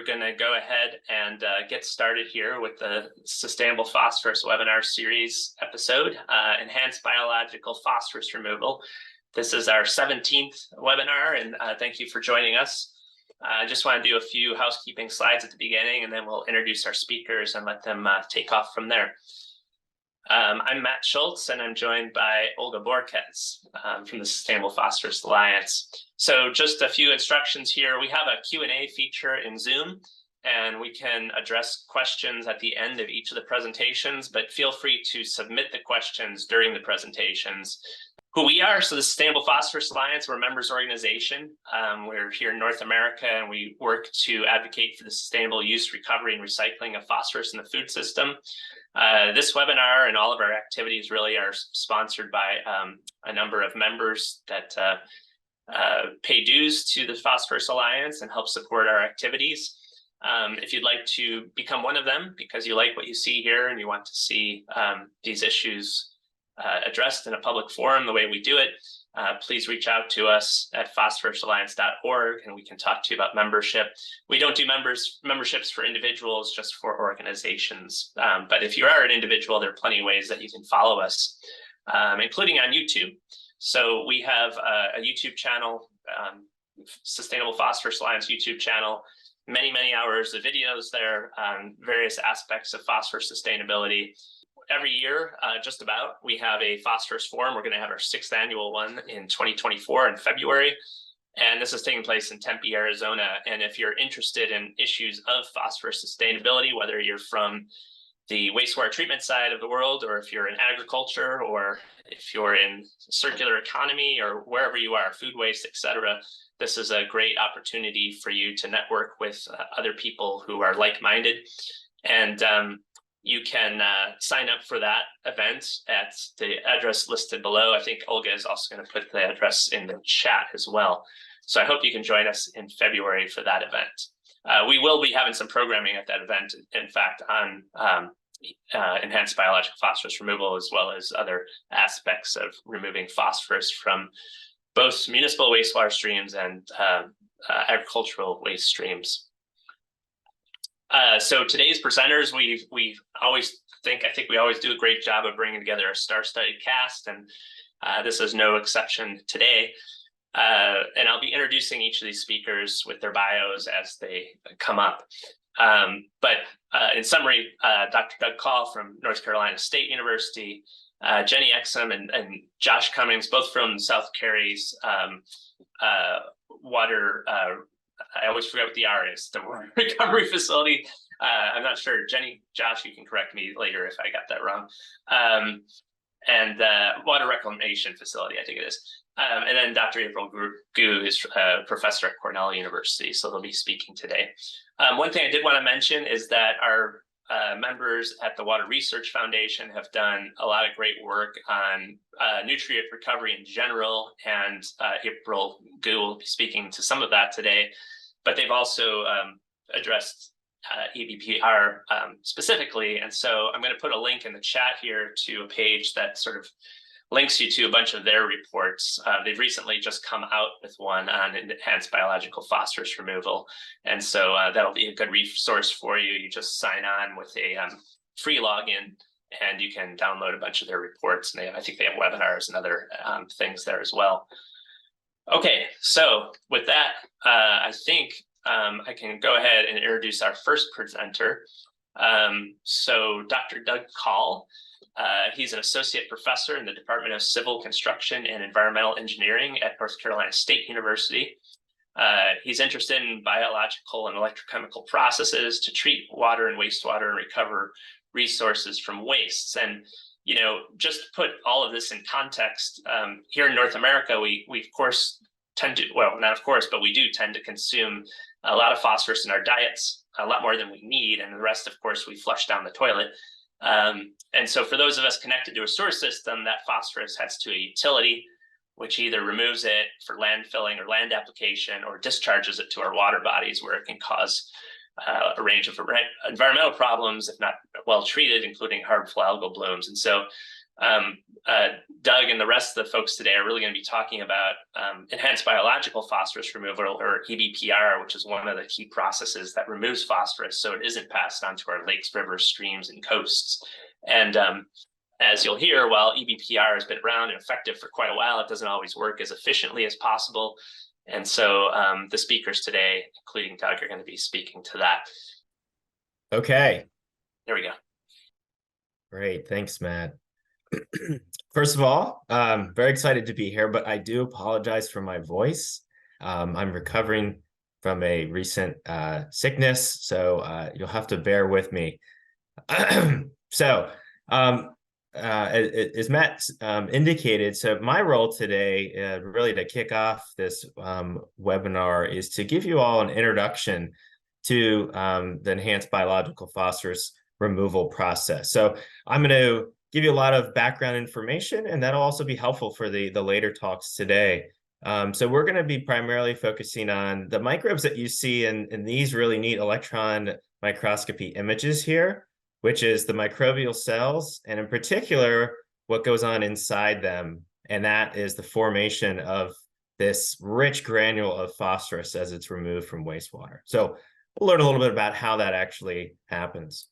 we're going to go ahead and get started here with the Sustainable Phosphorus webinar series episode, Enhanced Biological Phosphorus Removal. This is our 17th webinar, and thank you for joining us. I just want to do a few housekeeping slides at the beginning, and then we'll introduce our speakers and let them take off from there. I'm Matt Schultz, and I'm joined by Olga Borquez from the Sustainable Phosphorus Alliance. So just a few instructions here. We have a Q&A feature in Zoom, and we can address questions at the end of each of the presentations, but feel free to submit the questions during the presentations. Who we are, so the Sustainable Phosphorus Alliance, we're a members organization. We're here in North America, and we work to advocate for the sustainable use, recovery, and recycling of phosphorus in the food system. This webinar and all of our activities really are sponsored by a number of members that pay dues to the Phosphorus Alliance and help support our activities. If you'd like to become one of them because you like what you see here and you want to see these issues addressed in a public forum the way we do it, please reach out to us at phosphorusalliance.org and we can talk to you about membership. We don't do memberships for individuals, just for organizations. But if you are an individual, there are plenty of ways that you can follow us, including on YouTube. So we have a YouTube channel, Sustainable Phosphorus Alliance YouTube channel, many hours of videos there on various aspects of phosphorus sustainability. Every year, just about, we have a phosphorus forum. We're going to have our 6th annual one in 2024 in February. And this is taking place in Tempe, Arizona. And if you're interested in issues of phosphorus sustainability, whether you're from the wastewater treatment side of the world, or if you're in agriculture, or if you're in circular economy, or wherever you are, food waste, etc., this is a great opportunity for you to network with other people who are like-minded. And you can sign up for that event at the address listed below. I think Olga is also going to put the address in the chat as well. So I hope you can join us in February for that event. We will be having some programming at that event, in fact, on enhanced biological phosphorus removal, as well as other aspects of removing phosphorus from both municipal wastewater streams and agricultural waste streams. So today's presenters, I think we always do a great job of bringing together a star-studded cast, and this is no exception today. And I'll be introducing each of these speakers with their bios as they come up. But in summary, Dr. Doug Call from North Carolina State University, Jenny Exum and Josh Cummings, both from South Cary's water. I always forget what the R is, the recovery facility. I'm not sure. Jenny, Josh, you can correct me later if I got that wrong. And water reclamation facility, I think it is. And then Dr. April Gu is a professor at Cornell University, so they'll be speaking today. One thing I did want to mention is that our members at the Water Research Foundation have done a lot of great work on nutrient recovery in general, and April Gu will be speaking to some of that today. But they've also addressed EBPR specifically. And so I'm going to put a link in the chat here to a page that sort of links you to a bunch of their reports. They've recently just come out with one on enhanced biological phosphorus removal. And so that'll be a good resource for you. You just sign on with a free login, and you can download a bunch of their reports. And I think they have webinars and other things there as well. Okay, so with that, I think I can go ahead and introduce our first presenter. So Dr. Doug Call, he's an associate professor in the Department of Civil Construction and Environmental Engineering at North Carolina State University. He's interested in biological and electrochemical processes to treat water and wastewater and recover resources from wastes. And you know, just to put all of this in context, here in North America, we of course tend to, well, not of course, but we do tend to consume a lot of phosphorus in our diets, a lot more than we need. And the rest, of course, we flush down the toilet. And so for those of us connected to a sewer system, that phosphorus heads to a utility, which either removes it for landfilling or land application, or discharges it to our water bodies, where it can cause a range of environmental problems, if not well treated, including harmful algal blooms. And so Doug and the rest of the folks today are really going to be talking about enhanced biological phosphorus removal, or EBPR, which is one of the key processes that removes phosphorus so it isn't passed on to our lakes, rivers, streams, and coasts. And as you'll hear, while EBPR has been around and effective for quite a while, it doesn't always work as efficiently as possible. And so the speakers today, including Doug, are going to be speaking to that. Okay. There we go. Great. Thanks, Matt. First of all, I'm very excited to be here, but I do apologize for my voice. I'm recovering from a recent sickness, so you'll have to bear with me. So, as Matt indicated, so my role today, really to kick off this webinar, is to give you all an introduction to the enhanced biological phosphorus removal process. So I'm going to give you a lot of background information, and that'll also be helpful for the later talks today. So we're going to be primarily focusing on the microbes that you see in these really neat electron microscopy images here, which is the microbial cells, and in particular, what goes on inside them. And that is the formation of this rich granule of phosphorus as it's removed from wastewater. So we'll learn a little bit about how that actually happens.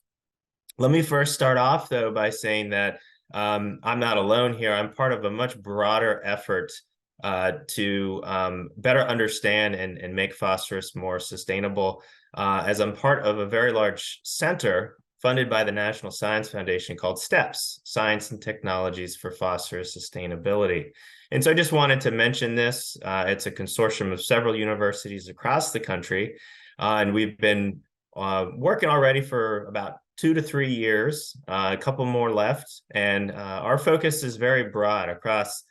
Let me first start off, though, by saying that I'm not alone here. I'm part of a much broader effort to better understand and make phosphorus more sustainable, as I'm part of a very large center funded by the National Science Foundation called STEPS, Science and Technologies for Phosphorus Sustainability. And so I just wanted to mention this. It's a consortium of several universities across the country, and we've been working already for about 2 to 3 years, a couple more left. And our focus is very broad across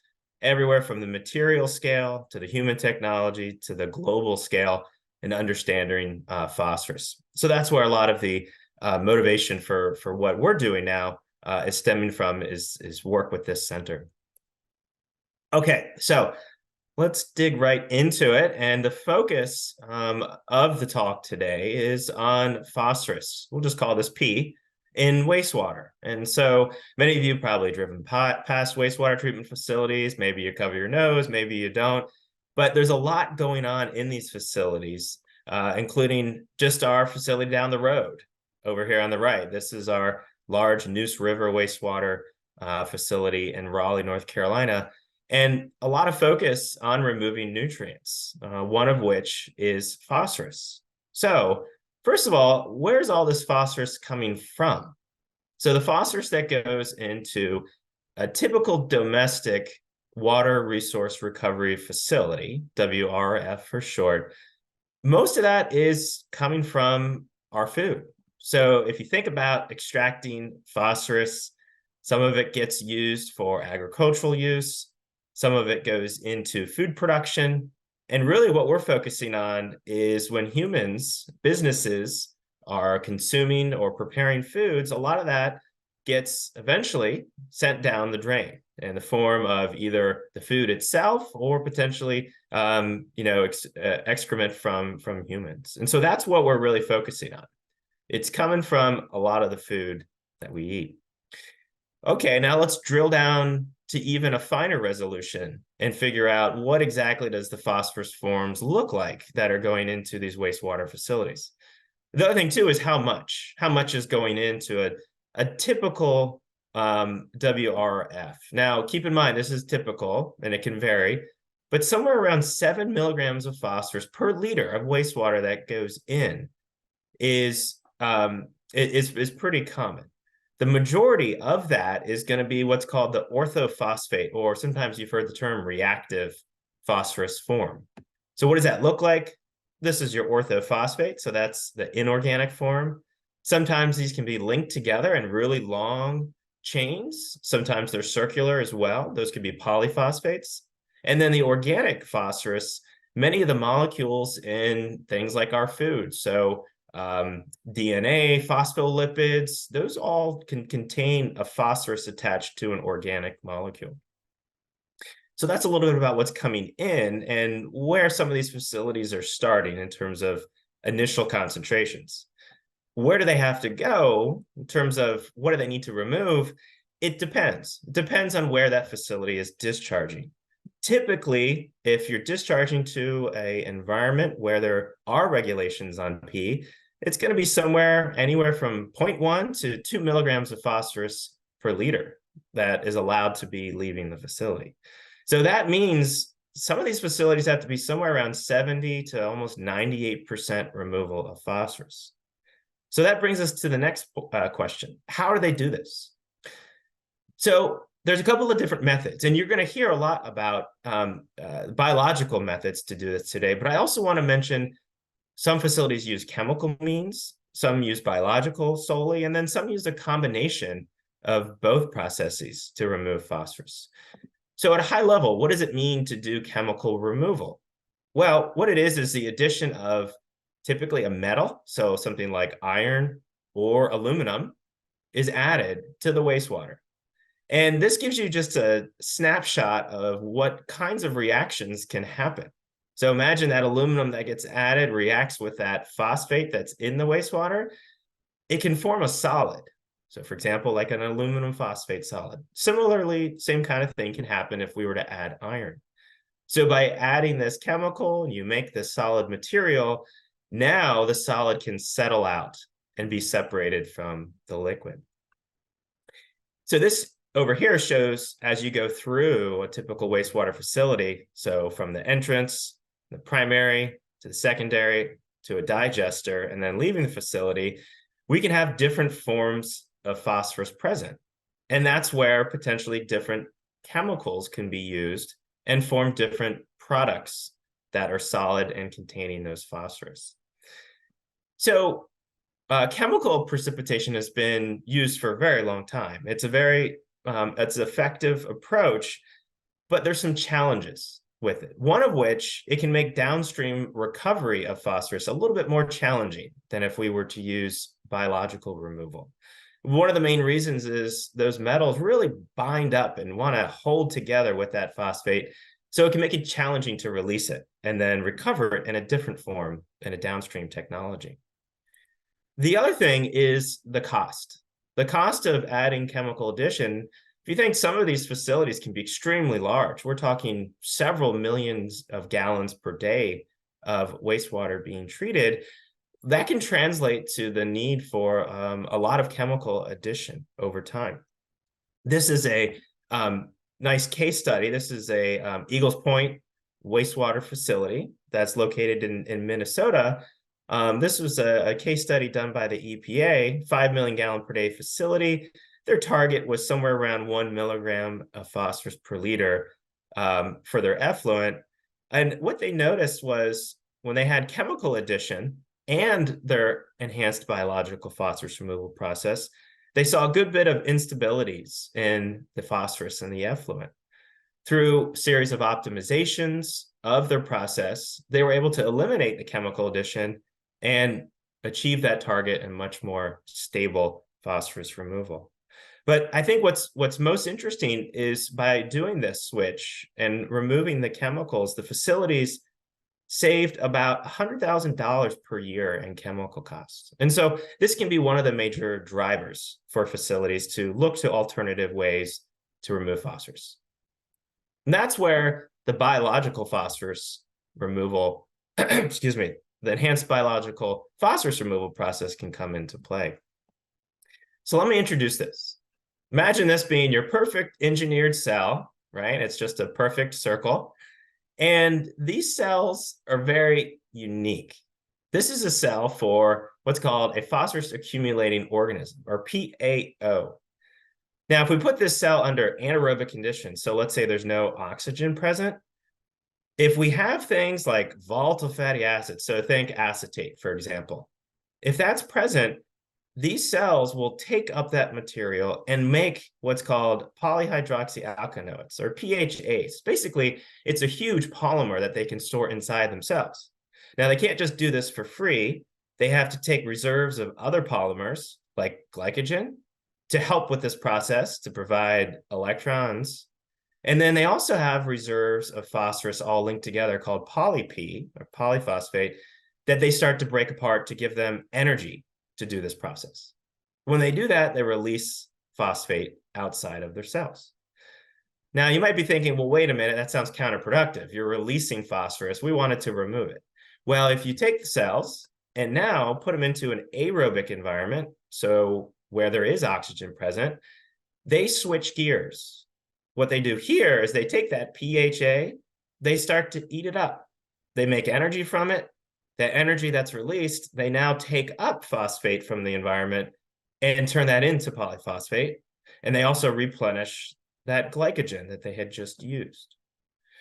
everywhere from the material scale to the human technology to the global scale in understanding phosphorus. So that's where a lot of the motivation for what we're doing now is stemming from, is work with this center. Okay, so let's dig right into it. And the focus of the talk today is on phosphorus. We'll just call this P in wastewater. And so many of you probably driven past wastewater treatment facilities. Maybe you cover your nose, maybe you don't. But there's a lot going on in these facilities, including just our facility down the road over here on the right. This is our large Neuse River wastewater facility in Raleigh, North Carolina. And a lot of focus on removing nutrients, one of which is phosphorus. So first of all, where's all this phosphorus coming from? So the phosphorus that goes into a typical domestic water resource recovery facility, WRF for short, most of that is coming from our food. So if you think about extracting phosphorus, some of it gets used for agricultural use. Some of it goes into food production. And really what we're focusing on is when humans, businesses, are consuming or preparing foods, a lot of that gets eventually sent down the drain in the form of either the food itself or potentially excrement from humans. And so that's what we're really focusing on. It's coming from a lot of the food that we eat. Okay, now let's drill down to even a finer resolution and figure out what exactly does the phosphorus forms look like that are going into these wastewater facilities. The other thing too is how much is going into a typical WRF. Now, keep in mind, this is typical and it can vary, but somewhere around 7 milligrams of phosphorus per liter of wastewater that goes in is pretty common. The majority of that is going to be what's called the orthophosphate, or sometimes you've heard the term reactive phosphorus form. So what does that look like? This is your orthophosphate, so that's the inorganic form. Sometimes these can be linked together in really long chains. Sometimes they're circular as well. Those could be polyphosphates. And then the organic phosphorus, many of the molecules in things like our food. So DNA, phospholipids, those all can contain a phosphorus attached to an organic molecule. So that's a little bit about what's coming in and where some of these facilities are starting in terms of initial concentrations. Where do they have to go in terms of what do they need to remove? It depends. It depends on where that facility is discharging. Typically, if you're discharging to an environment where there are regulations on P, it's going to be somewhere anywhere from 0.1 to 2 milligrams of phosphorus per liter that is allowed to be leaving the facility. So that means some of these facilities have to be somewhere around 70 to almost 98% removal of phosphorus. So that brings us to the next question. How do they do this? So there's a couple of different methods, and you're going to hear a lot about biological methods to do this today, but I also want to mention some facilities use chemical means, some use biological solely, and then some use a combination of both processes to remove phosphorus. So at a high level, what does it mean to do chemical removal? Well, what it is the addition of typically a metal, so something like iron or aluminum, is added to the wastewater. And this gives you just a snapshot of what kinds of reactions can happen. So imagine that aluminum that gets added reacts with that phosphate that's in the wastewater. It can form a solid. So for example, like an aluminum phosphate solid. Similarly, same kind of thing can happen if we were to add iron. So by adding this chemical, and you make this solid material, now the solid can settle out and be separated from the liquid. So this over here shows as you go through a typical wastewater facility, so from the entrance, the primary, to the secondary, to a digester, and then leaving the facility, we can have different forms of phosphorus present. And that's where potentially different chemicals can be used and form different products that are solid and containing those phosphorus. So chemical precipitation has been used for a very long time. It's it's an effective approach, but there's some challenges with it. One of which, it can make downstream recovery of phosphorus a little bit more challenging than if we were to use biological removal. One of the main reasons is those metals really bind up and want to hold together with that phosphate, so it can make it challenging to release it and then recover it in a different form in a downstream technology. The other thing is the cost. The cost of adding chemical addition, if you think some of these facilities can be extremely large, we're talking several millions of gallons per day of wastewater being treated, that can translate to the need for a lot of chemical addition over time. This is a nice case study. This is a Eagles Point wastewater facility that's located in Minnesota. This was a case study done by the EPA, 5 million gallon per day facility. Their target was somewhere around 1 milligram of phosphorus per liter for their effluent. And what they noticed was when they had chemical addition and their enhanced biological phosphorus removal process, they saw a good bit of instabilities in the phosphorus in the effluent. Through a series of optimizations of their process, they were able to eliminate the chemical addition and achieve that target and much more stable phosphorus removal. But I think what's most interesting is by doing this switch and removing the chemicals, the facilities saved about $100,000 per year in chemical costs. And so this can be one of the major drivers for facilities to look to alternative ways to remove phosphorus. And that's where the biological phosphorus removal, excuse me, the enhanced biological phosphorus removal process can come into play. So let me introduce this. Imagine this being your perfect engineered cell, right? It's just a perfect circle. And these cells are very unique. This is a cell for what's called a phosphorus accumulating organism, or PAO. Now, if we put this cell under anaerobic conditions, so let's say there's no oxygen present, if we have things like volatile fatty acids, so think acetate, for example, if that's present, these cells will take up that material and make what's called polyhydroxyalkanoates, or PHAs. Basically, it's a huge polymer that they can store inside themselves. Now, they can't just do this for free. They have to take reserves of other polymers, like glycogen, to help with this process, to provide electrons. And then they also have reserves of phosphorus all linked together called poly-P, or polyphosphate, that they start to break apart to give them energy to do this process. When they do that, they release phosphate outside of their cells. Now, you might be thinking, well, wait a minute, that sounds counterproductive. You're releasing phosphorus. We wanted to remove it. Well, if you take the cells and now put them into an aerobic environment, so where there is oxygen present, they switch gears. What they do here is they take that PHA, they start to eat it up. They make energy from it. That energy that's released, they now take up phosphate from the environment and turn that into polyphosphate. And they also replenish that glycogen that they had just used.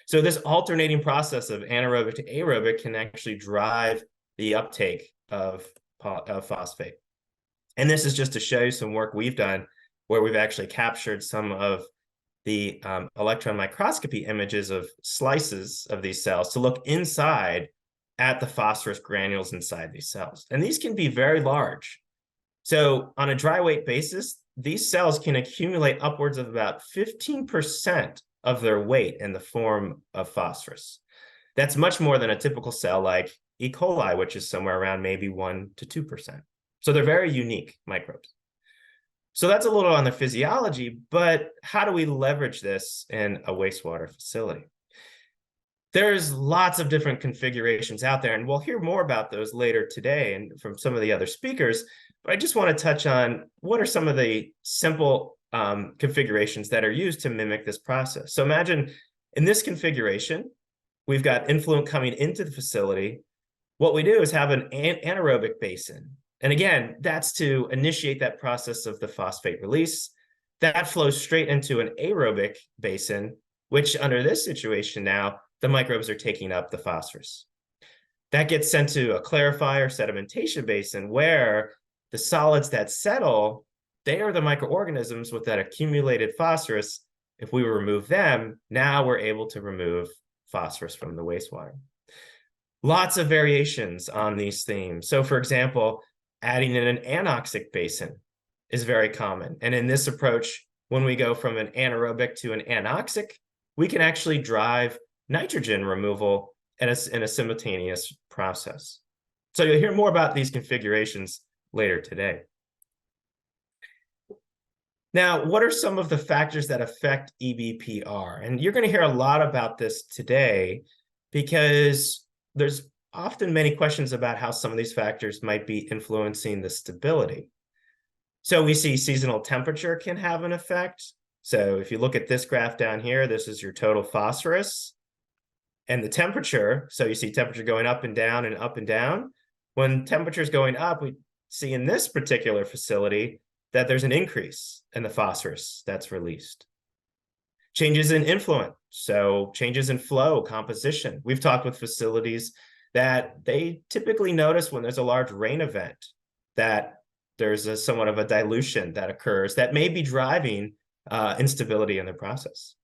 So this alternating process of anaerobic to aerobic can actually drive the uptake of phosphate. And this is just to show you some work we've done where we've actually captured some of the electron microscopy images of slices of these cells to look inside at the phosphorus granules inside these cells. And these can be very large. So on a dry weight basis, these cells can accumulate upwards of about 15% of their weight in the form of phosphorus. That's much more than a typical cell like E. coli, which is somewhere around maybe 1 to 2%. So they're very unique microbes. So that's a little on the physiology, but how do we leverage this in a wastewater facility? There's lots of different configurations out there, and we'll hear more about those later today and from some of the other speakers. But I just want to touch on what are some of the simple configurations that are used to mimic this process. So imagine in this configuration, we've got influent coming into the facility. What we do is have an anaerobic basin. And again, that's to initiate that process of the phosphate release. That flows straight into an aerobic basin, which under this situation now, the microbes are taking up the phosphorus. That gets sent to a clarifier sedimentation basin where the solids that settle, they are the microorganisms with that accumulated phosphorus. If we remove them, now we're able to remove phosphorus from the wastewater. Lots of variations on these themes. So for example, adding in an anoxic basin is very common. And in this approach, when we go from an anaerobic to an anoxic, we can actually drive nitrogen removal in a simultaneous process. So you'll hear more about these configurations later today. Now, what are some of the factors that affect EBPR? And you're going to hear a lot about this today because there's often many questions about how some of these factors might be influencing the stability. So we see seasonal temperature can have an effect. So if you look at this graph down here, this is your total phosphorus. And the temperature, so you see temperature going up and down and up and down. When temperature is going up, we see in this particular facility that there's an increase in the phosphorus that's released. Changes in influent, so changes in flow, composition. We've talked with facilities that they typically notice when there's a large rain event that there's somewhat of a dilution that occurs that may be driving instability in the process.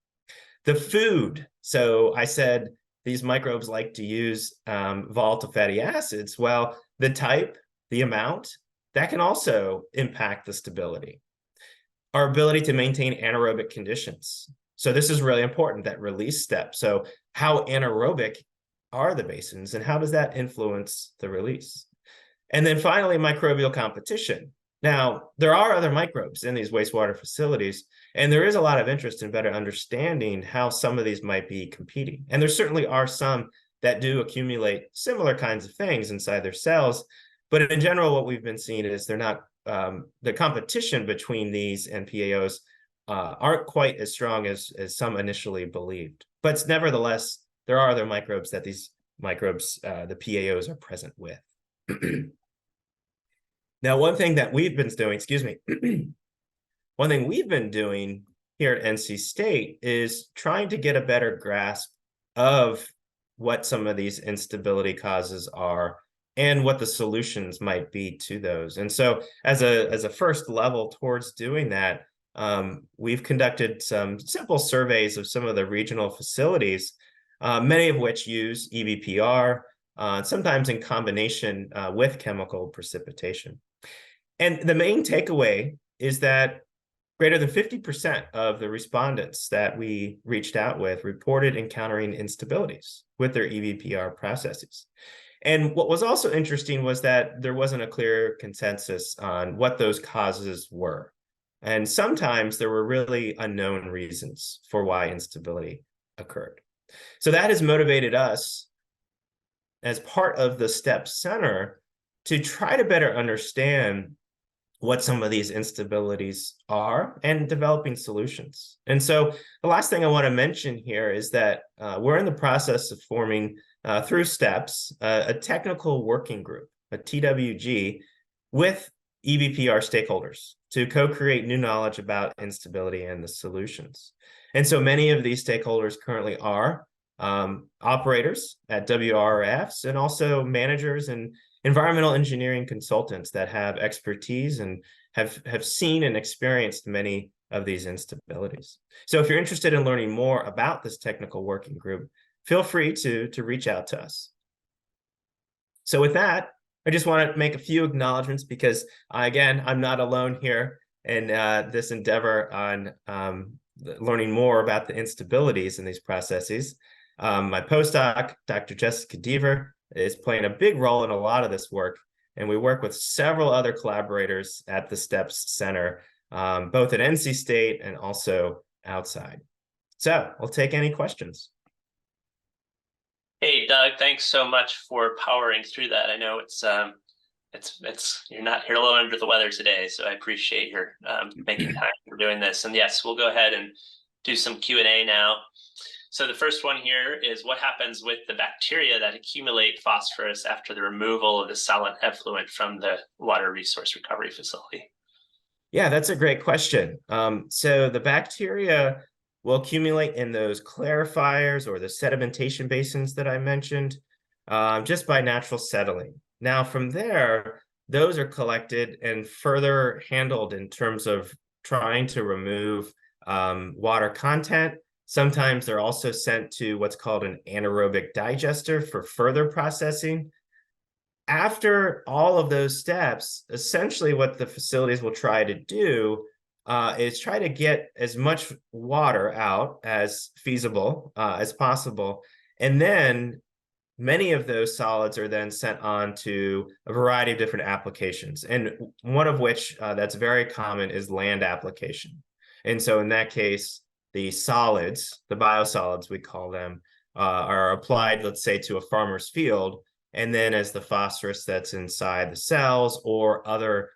The food, so I said these microbes like to use volatile fatty acids. Well, the type, the amount, that can also impact the stability. Our ability to maintain anaerobic conditions. So this is really important, that release step. So how anaerobic are the basins and how does that influence the release? And then finally, microbial competition. Now, there are other microbes in these wastewater facilities, and there is a lot of interest in better understanding how some of these might be competing. And there certainly are some that do accumulate similar kinds of things inside their cells. But in general, what we've been seeing is they're not, the competition between these and PAOs aren't quite as strong as some initially believed. But nevertheless, there are other microbes that these microbes, the PAOs, are present with. Now, one thing that we've been doing, one thing we've been doing here at NC State is trying to get a better grasp of what some of these instability causes are and what the solutions might be to those. And so as a first level towards doing that, we've conducted some simple surveys of some of the regional facilities, many of which use EBPR, sometimes in combination with chemical precipitation. And the main takeaway is that greater than 50% of the respondents that we reached out with reported encountering instabilities with their EBPR processes. And what was also interesting was that there wasn't a clear consensus on what those causes were. And sometimes there were really unknown reasons for why instability occurred. So that has motivated us as part of the STEP Center to try to better understand what some of these instabilities are and developing solutions. And so the last thing I want to mention here is that we're in the process of forming, through STEPS, a technical working group, a TWG, with EBPR stakeholders to co-create new knowledge about instability and the solutions. And so many of these stakeholders currently are operators at WRFs and also managers and environmental engineering consultants that have expertise and have seen and experienced many of these instabilities. So if you're interested in learning more about this technical working group, feel free to reach out to us. So with that, I just want to make a few acknowledgments because, again, I'm not alone here in this endeavor on learning more about the instabilities in these processes. My postdoc, Dr. Jessica Deaver, is playing a big role in a lot of this work, and we work with several other collaborators at the STEPS Center, both at NC State and also outside. So I'll take any questions. Hey, Doug, thanks so much for powering through that. I know it's you're not here alone under the weather today, so I appreciate your making time for doing this. And yes, we'll go ahead and do some Q&A now. So the first one here is, what happens with the bacteria that accumulate phosphorus after the removal of the solid effluent from the water resource recovery facility? Yeah, that's a great question. So the bacteria will accumulate in those clarifiers or the sedimentation basins that I mentioned, just by natural settling. Now, from there, those are collected and further handled in terms of trying to remove water content. Sometimes they're also sent to what's called an anaerobic digester for further processing. After all of those steps, essentially what the facilities will try to do is try to get as much water out as feasible as possible. And then many of those solids are then sent on to a variety of different applications. And one of which that's very common is land application. And so in that case, the solids, the biosolids we call them, are applied, let's say, to a farmer's field. And then as the phosphorus that's inside the cells or other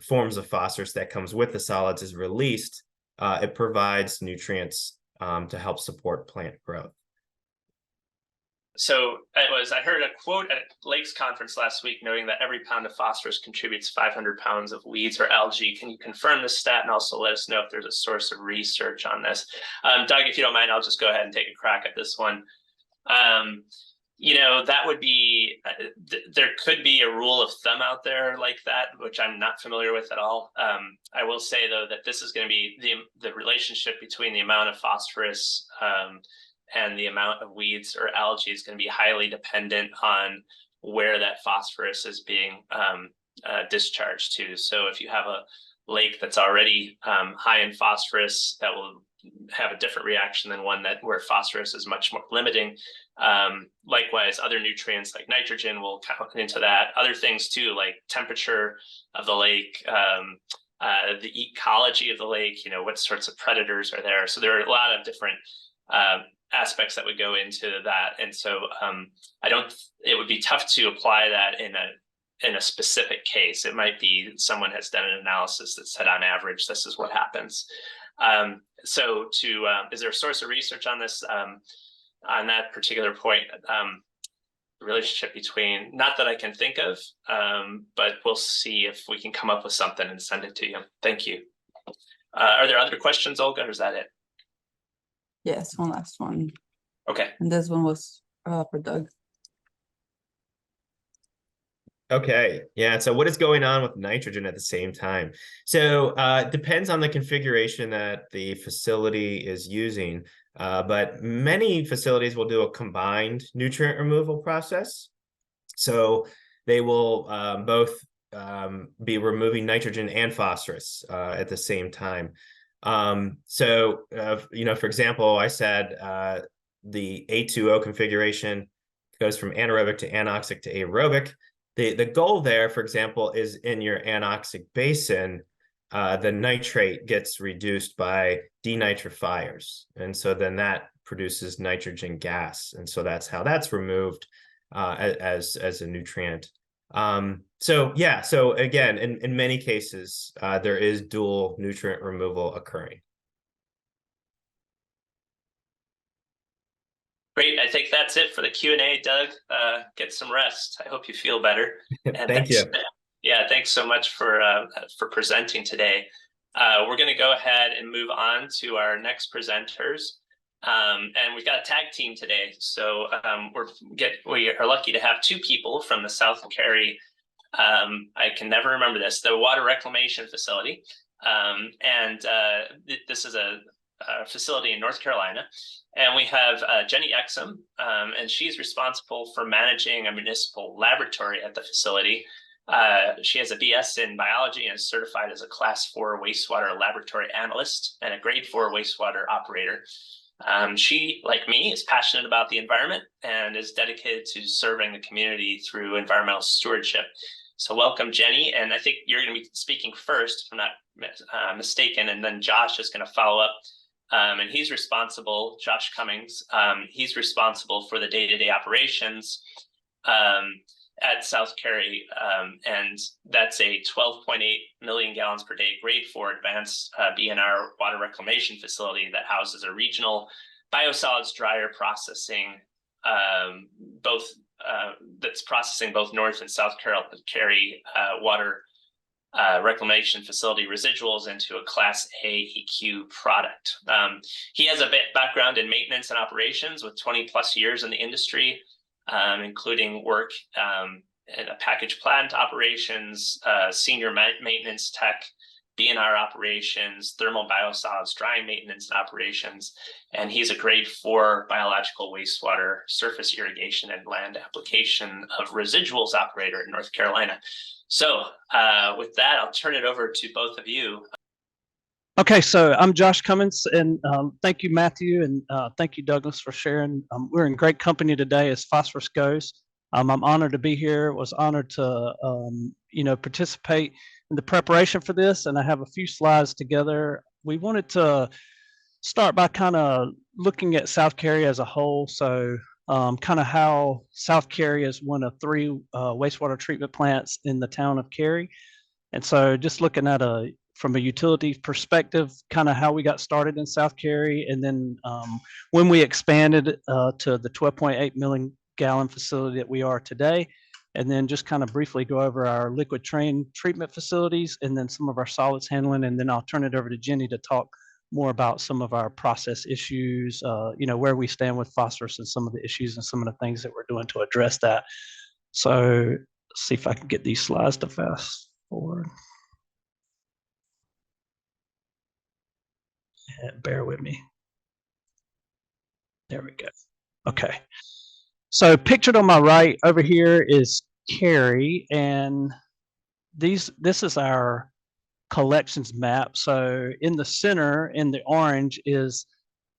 forms of phosphorus that comes with the solids is released, it provides nutrients to help support plant growth. So I heard a quote at Lake's conference last week noting that every pound of phosphorus contributes 500 pounds of weeds or algae. Can you confirm this stat and also let us know if there's a source of research on this? Doug, if you don't mind, I'll just go ahead and take a crack at this one. That would be, there could be a rule of thumb out there like that, which I'm not familiar with at all. I will say, though, that this is going to be the relationship between the amount of phosphorus and the amount of weeds or algae is going to be highly dependent on where that phosphorus is being discharged to. So if you have a lake that's already high in phosphorus, that will have a different reaction than one where phosphorus is much more limiting. Likewise, other nutrients like nitrogen will count into that. Other things too, like temperature of the lake, the ecology of the lake, what sorts of predators are there. So there are a lot of different aspects that would go into that. And so it would be tough to apply that in a specific case. It might be someone has done an analysis that said on average, this is what happens. Is there a source of research on this, on that particular point? The relationship between, not that I can think of, but we'll see if we can come up with something and send it to you. Thank you. Are there other questions, Olga, or is that it? Yes, one last one. Okay. And this one was for Doug. Okay, yeah, so what is going on with nitrogen at the same time? So it depends on the configuration that the facility is using, but many facilities will do a combined nutrient removal process. So they will both be removing nitrogen and phosphorus at the same time. For example, I said the A2O configuration goes from anaerobic to anoxic to aerobic. The goal there, for example, is in your anoxic basin, the nitrate gets reduced by denitrifiers. And so then that produces nitrogen gas. And so that's how that's removed as a nutrient. So again, in many cases, there is dual nutrient removal occurring. Great. I think that's it for the Q&A, Doug. Get some rest. I hope you feel better. And Thank you. Yeah, thanks so much for presenting today. We're going to go ahead and move on to our next presenters. And we've got a tag team today. So we are lucky to have two people from the South Cary, I can never remember this, the water reclamation facility. This is a facility in North Carolina. And we have Jenny Exum, and she's responsible for managing a municipal laboratory at the facility. She has a BS in biology and is certified as a Class 4 wastewater laboratory analyst and a Grade 4 wastewater operator. She, like me, is passionate about the environment and is dedicated to serving the community through environmental stewardship. So welcome, Jenny. And I think you're going to be speaking first, if I'm not mistaken, and then Josh is going to follow up. And he's responsible, Josh Cummings, he's responsible for the day-to-day operations at South Cary, and that's a 12.8 million gallons per day Grade 4 advanced BNR water reclamation facility that houses a regional biosolids dryer processing, that's processing both North and South Cary water reclamation facility residuals into a Class A EQ product. He has a background in maintenance and operations with 20 plus years in the industry, including work in a package plant operations, senior maintenance tech, BNR operations, thermal biosolids drying maintenance and operations, and he's a Grade 4 biological wastewater surface irrigation and land application of residuals operator in North Carolina. So with that, I'll turn it over to both of you. Okay, so I'm Josh Cummings, and thank you, Matthew, and thank you, Douglas, for sharing. We're in great company today as Phosphorus goes. I'm honored to be here. Was honored to participate in the preparation for this, and I have a few slides together. We wanted to start by kind of looking at South Cary as a whole. So kind of how South Cary is one of 3 wastewater treatment plants in the town of Cary. And so just looking at from a utility perspective, kind of how we got started in South Cary, and then when we expanded to the 12.8 million gallon facility that we are today, and then just kind of briefly go over our liquid train treatment facilities and then some of our solids handling, and then I'll turn it over to Jenny to talk more about some of our process issues, where we stand with phosphorus and some of the issues and some of the things that we're doing to address that. So let's see if I can get these slides to fast forward. Bear with me. There we go. Okay. So pictured on my right over here is Cary, and this is our collections map. So in the center, in the orange, is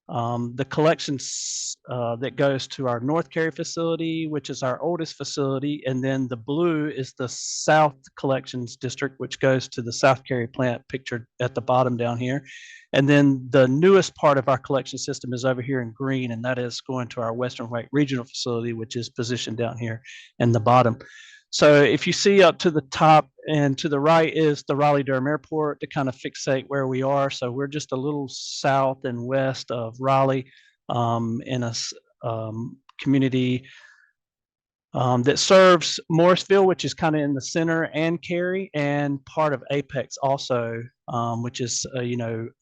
the collections that goes to our North Cary facility, which is our oldest facility, and then the blue is the South Collections District, which goes to the South Cary plant pictured at the bottom down here. And then the newest part of our collection system is over here in green, and that is going to our Western White Regional Facility, which is positioned down here in the bottom. So if you see up to the top and to the right is the Raleigh-Durham Airport to kind of fixate where we are. So we're just a little south and west of Raleigh in a community that serves Morrisville, which is kind of in the center, and Cary, and part of Apex also, which is,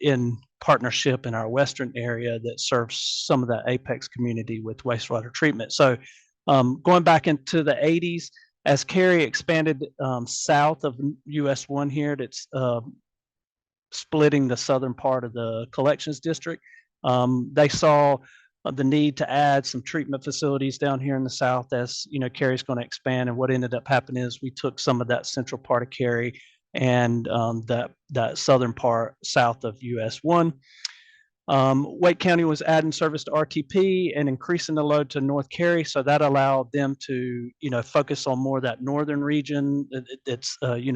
in partnership in our western area that serves some of the Apex community with wastewater treatment. So going back into the 80s, as Cary expanded south of US 1 here, that's splitting the southern part of the collections district, they saw the need to add some treatment facilities down here in the south as, Cary's going to expand. And what ended up happening is we took some of that central part of Cary and that southern part south of US 1. Wake County was adding service to RTP and increasing the load to North Cary, so that allowed them to, focus on more of that northern region. It's,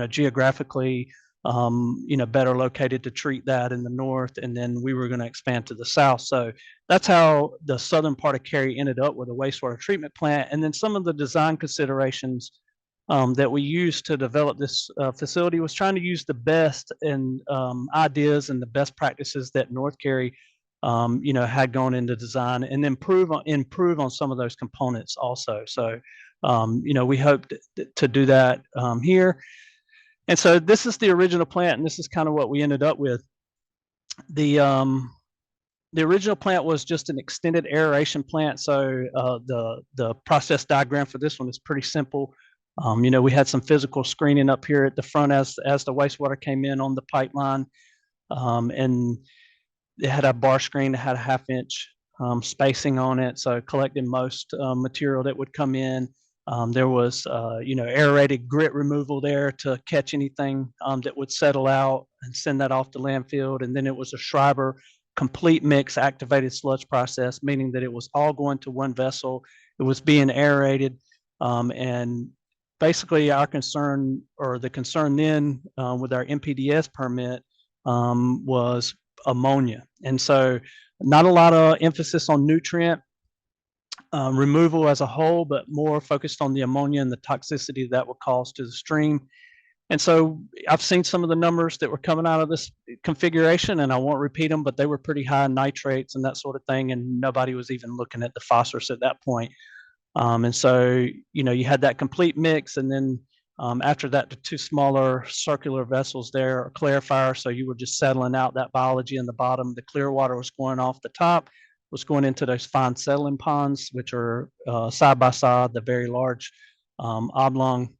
geographically better located to treat that in the north, and then we were going to expand to the south. So that's how the southern part of Cary ended up with a wastewater treatment plant. And then some of the design considerations that we used to develop this facility was trying to use the best and ideas and the best practices that North Cary had gone into design, and improve on some of those components also. So we hope to do that here. And so this is the original plant, and this is kind of what we ended up with. The original plant was just an extended aeration plant. So the process diagram for this one is pretty simple. We had some physical screening up here at the front as the wastewater came in on the pipeline, and it had a bar screen that had a 1/2-inch spacing on it, so collecting most material that would come in. There was, aerated grit removal there to catch anything that would settle out and send that off the landfill. And then it was a Schreiber complete mix activated sludge process, meaning that it was all going to one vessel. It was being aerated. And basically our concern, or the concern then with our MPDS permit, was ammonia. And so not a lot of emphasis on nutrient removal as a whole, but more focused on the ammonia and the toxicity that would cause to the stream. And so I've seen some of the numbers that were coming out of this configuration, and I won't repeat them, but they were pretty high in nitrates and that sort of thing, and nobody was even looking at the phosphorus at that point. And so, you had that complete mix, and then after that, the 2 smaller circular vessels there are clarifiers, so you were just settling out that biology in the bottom. The clear water was going off the top, was going into those fine settling ponds, which are side by side, the very large oblong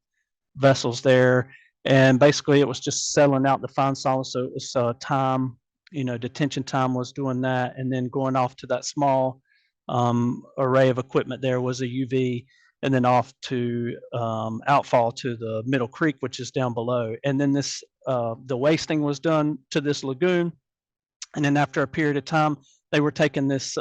vessels there. And basically it was just settling out the fine solids. So it was time, detention time was doing that. And then going off to that small array of equipment there was a UV, and then off to outfall to the Middle Creek, which is down below. And then this, the wasting was done to this lagoon. And then after a period of time, they were taking this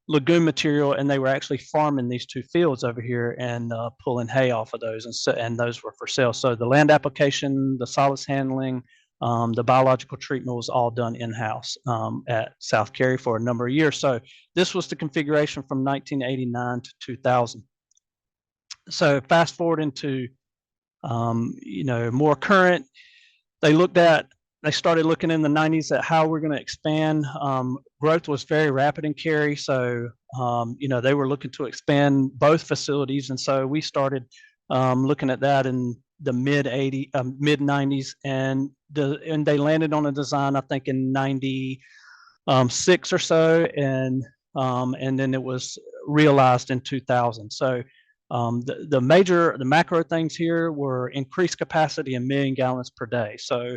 lagoon material, and they were actually farming these 2 fields over here and pulling hay off of those, and those were for sale. So the land application, the solids handling, the biological treatment was all done in-house at South Cary for a number of years. So this was the configuration from 1989 to 2000. So fast forward into more current, they started looking in the 90s at how we're going to expand. Growth was very rapid in Cary, so they were looking to expand both facilities, and so we started looking at that in the mid 90s, and they landed on a design, I think, in 96 or so, and then it was realized in 2000. So the macro things here were increased capacity in 1 million gallons per day. So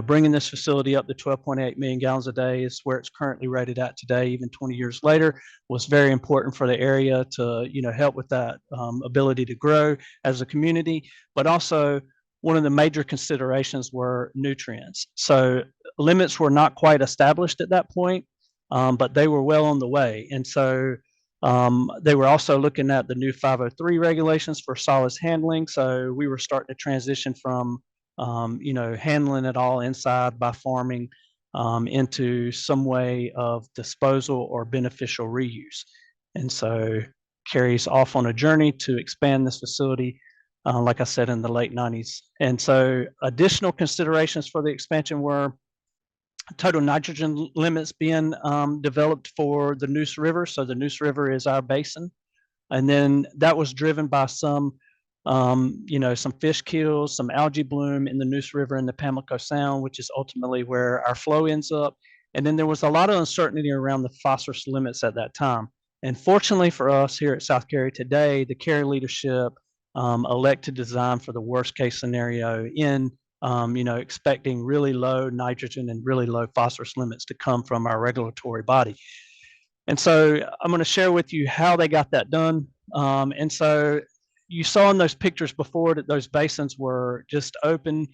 bringing this facility up to 12.8 million gallons a day is where it's currently rated at today, even 20 years later, was very important for the area to, help with that ability to grow as a community. But also, one of the major considerations were nutrients. So limits were not quite established at that point, but they were well on the way. And so they were also looking at the new 503 regulations for solids handling. So we were starting to transition from handling it all inside by farming into some way of disposal or beneficial reuse. And so Cary's off on a journey to expand this facility, like I said, in the late 90s. And so additional considerations for the expansion were total nitrogen limits being developed for the Neuse River. So the Neuse River is our basin. And then that was driven by some fish kills, some algae bloom in the Neuse River and the Pamlico Sound, which is ultimately where our flow ends up. And then there was a lot of uncertainty around the phosphorus limits at that time. And fortunately for us here at South Cary today, the Cary leadership elected to design for the worst case scenario in, expecting really low nitrogen and really low phosphorus limits to come from our regulatory body. And so I'm going to share with you how they got that done. And so you saw in those pictures before that those basins were just open.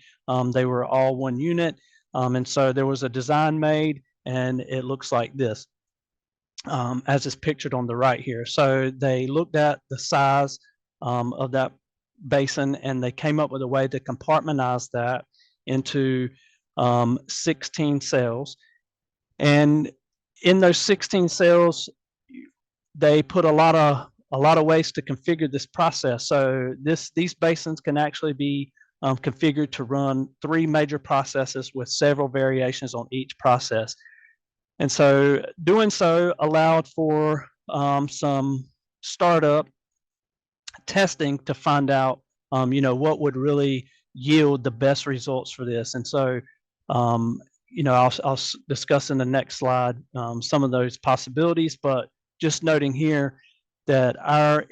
They were all one unit. And so there was a design made, and it looks like this, as is pictured on the right here. So they looked at the size of that basin, and they came up with a way to compartmentalize that into 16 cells. And in those 16 cells, they put a lot of ways to configure this process. So these basins can actually be configured to run 3 major processes with several variations on each process. And so doing so allowed for some startup testing to find out, what would really yield the best results for this. And so, I'll discuss in the next slide some of those possibilities, but just noting here that our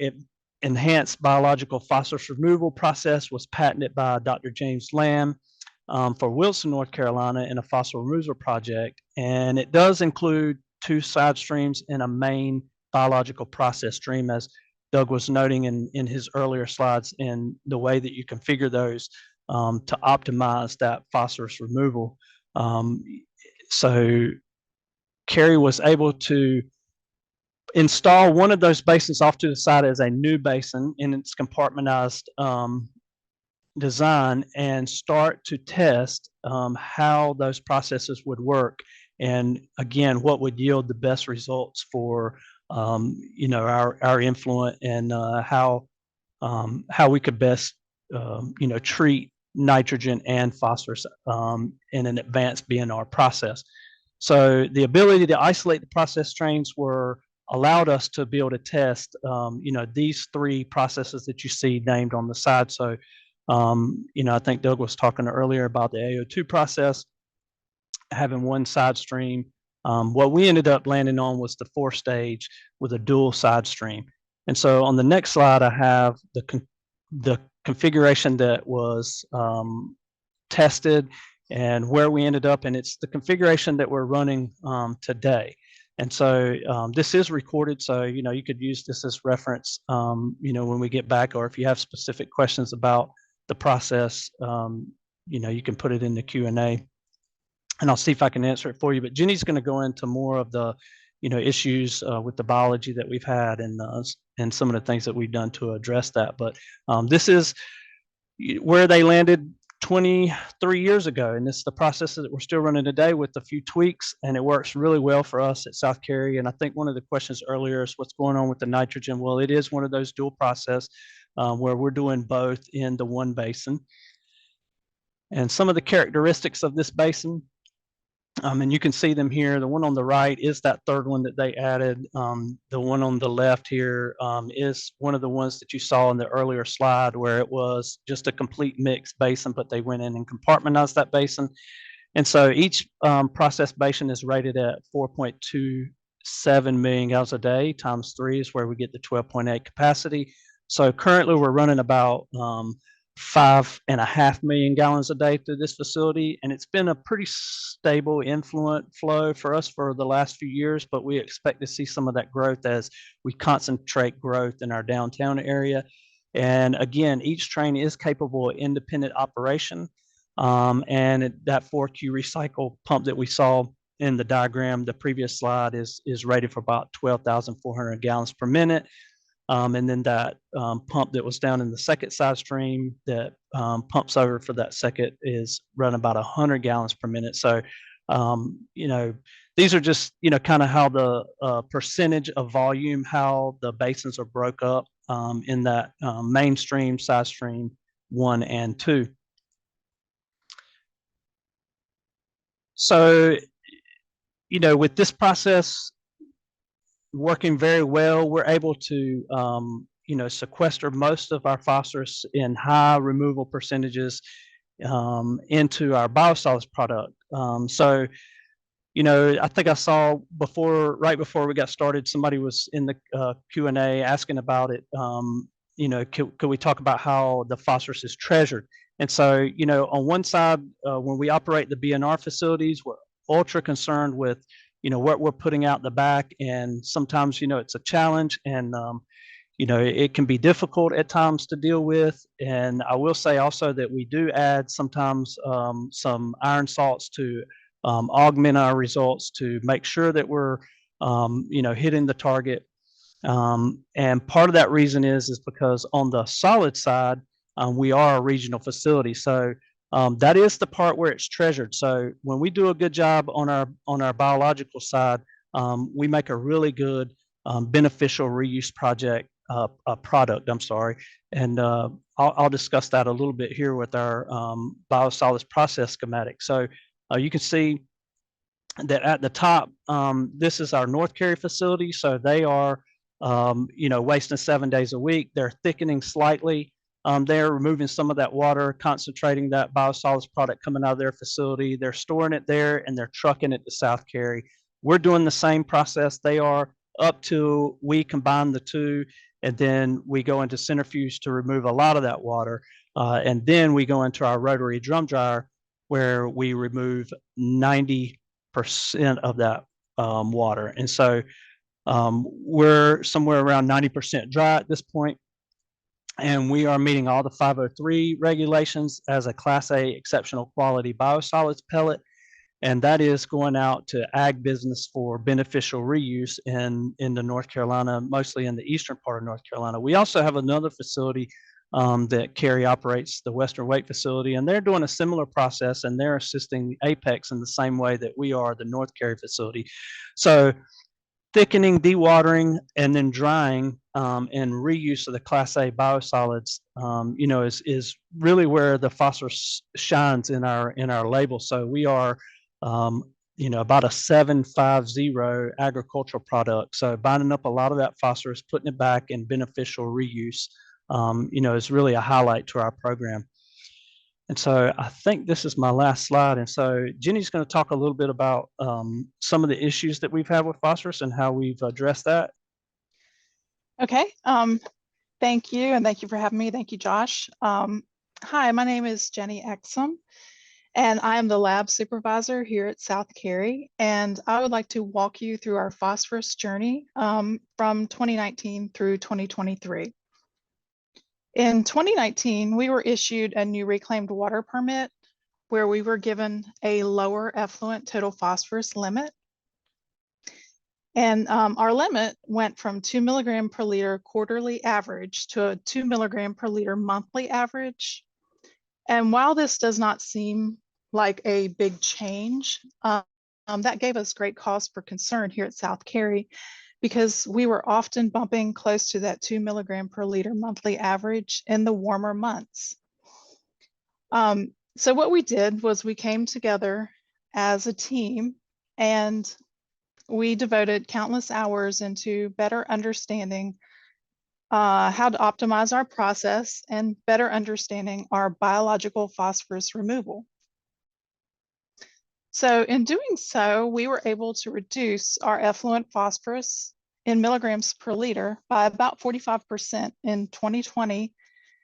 enhanced biological phosphorus removal process was patented by Dr. James Lamb for Wilson, North Carolina, in a phosphorus removal project. And it does include 2 side streams and a main biological process stream, as Doug was noting in his earlier slides, in the way that you configure those to optimize that phosphorus removal. So Cary was able to install one of those basins off to the side as a new basin in its compartmentalized design, and start to test how those processes would work, and again, what would yield the best results for our influent, and how we could best treat nitrogen and phosphorus in an advanced BNR process. So the ability to isolate the process trains allowed us to be able to test these 3 processes that you see named on the side. So I think Doug was talking earlier about the AO2 process having 1 side stream. What we ended up landing on was the 4-stage with a dual side stream. And so on the next slide, I have the configuration that was tested and where we ended up, and it's the configuration that we're running today. And so this is recorded, so you could use this as reference when we get back, or if you have specific questions about the process, you can put it in the Q&A, and I'll see if I can answer it for you. But Jenny's going to go into more of the issues with the biology that we've had, and some of the things that we've done to address that. But this is where they landed 23 years ago, and this is the process that we're still running today with a few tweaks, and it works really well for us at South Cary. And I think one of the questions earlier is what's going on with the nitrogen. Well, it is one of those dual process where we're doing both in the 1 basin. And some of the characteristics of this basin, and you can see them here. The one on the right is that 3rd one that they added. The one on the left here is one of the ones that you saw in the earlier slide, where it was just a complete mixed basin, but they went in and compartmentalized that basin. And so each process basin is rated at 4.27 million gallons a day times 3 is where we get the 12.8 capacity. So currently we're running about 5.5 million gallons a day through this facility, and it's been a pretty stable influent flow for us for the last few years, but we expect to see some of that growth as we concentrate growth in our downtown area. And again, each train is capable of independent operation, and that 4Q recycle pump that we saw in the diagram, the previous slide, is rated for about 12,400 gallons per minute. And then that pump that was down in the 2nd side stream that pumps over for that second is running about 100 gallons per minute. So, these are just, kind of how the percentage of volume, how the basins are broke up in that mainstream, side stream 1 and 2. So, with this process working very well, we're able to, sequester most of our phosphorus in high removal percentages into our biosolids product. So, I think I saw right before we got started, somebody was in the Q&A asking about it. Could we talk about how the phosphorus is treasured? And so, on one side, when we operate the BNR facilities, we're ultra concerned with what we're putting out the back, and sometimes it's a challenge, and it can be difficult at times to deal with. And I will say also that we do add sometimes some iron salts to augment our results to make sure that we're hitting the target. And part of that reason is because on the solid side we are a regional facility, so That is the part where it's treasured. So when we do a good job on our biological side, we make a really good beneficial reuse product. I'm sorry, and I'll discuss that a little bit here with our biosolids process schematic. So you can see that at the top, this is our North Cary facility. So they are, wasting 7 days a week. They're thickening slightly. They're removing some of that water, concentrating that biosolids product coming out of their facility. They're storing it there and they're trucking it to South Cary. We're doing the same process they are up to we combine the two, and then we go into centrifuge to remove a lot of that water. And then we go into our rotary drum dryer where we remove 90% of that water. And so we're somewhere around 90% dry at this point, and we are meeting all the 503 regulations as a Class A exceptional quality biosolids pellet, and that is going out to ag business for beneficial reuse in the North Carolina, mostly in the eastern part of North Carolina. We also have another facility that Cary operates, the Western Wake facility, and they're doing a similar process, and they're assisting Apex in the same way that we are the North Cary facility. So thickening, dewatering, and then drying and reuse of the Class A biosolids, is really where the phosphorus shines in our label. So we are, about a 750 agricultural product. So binding up a lot of that phosphorus, putting it back in beneficial reuse, is really a highlight to our program. And so I think this is my last slide. And so Jenny's going to talk a little bit about some of the issues that we've had with phosphorus and how we've addressed that. Okay. Thank you. And thank you for having me. Thank you, Josh. Hi, my name is Jenny Exum, and I am the lab supervisor here at South Cary. And I would like to walk you through our phosphorus journey from 2019 through 2023. In 2019, we were issued a new reclaimed water permit where we were given a lower effluent total phosphorus limit. And our limit went from 2 milligram per liter quarterly average to a 2 milligram per liter monthly average. And while this does not seem like a big change, that gave us great cause for concern here at South Cary, because we were often bumping close to that 2 milligram per liter monthly average in the warmer months. So what we did was we came together as a team, and we devoted countless hours into better understanding how to optimize our process and better understanding our biological phosphorus removal. So in doing so, we were able to reduce our effluent phosphorus in milligrams per liter by about 45% in 2020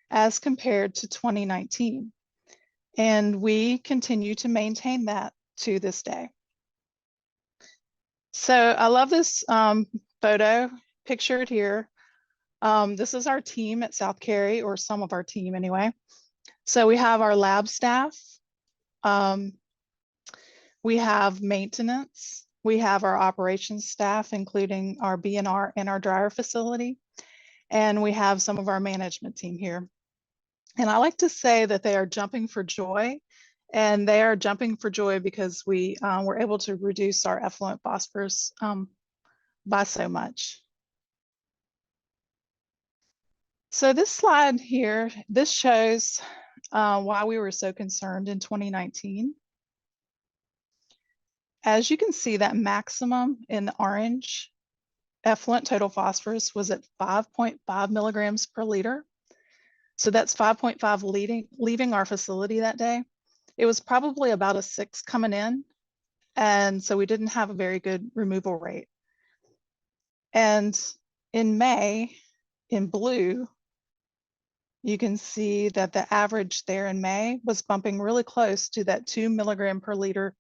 as compared to 2019. And we continue to maintain that to this day. So I love this photo pictured here. This is our team at South Cary, or some of our team anyway. So we have our lab staff. We have maintenance. We have our operations staff, including our B&R and our dryer facility. And we have some of our management team here. And I like to say that they are jumping for joy. And they are jumping for joy because we were able to reduce our effluent phosphorus by so much. So this slide here, this shows why we were so concerned in 2019. As you can see, that maximum in the orange effluent total phosphorus was at 5.5 milligrams per liter. So that's 5.5 leaving our facility that day. It was probably about a 6 coming in. And so we didn't have a very good removal rate. And in May, in blue, you can see that the average there in May was bumping really close to that 2 milligram per liter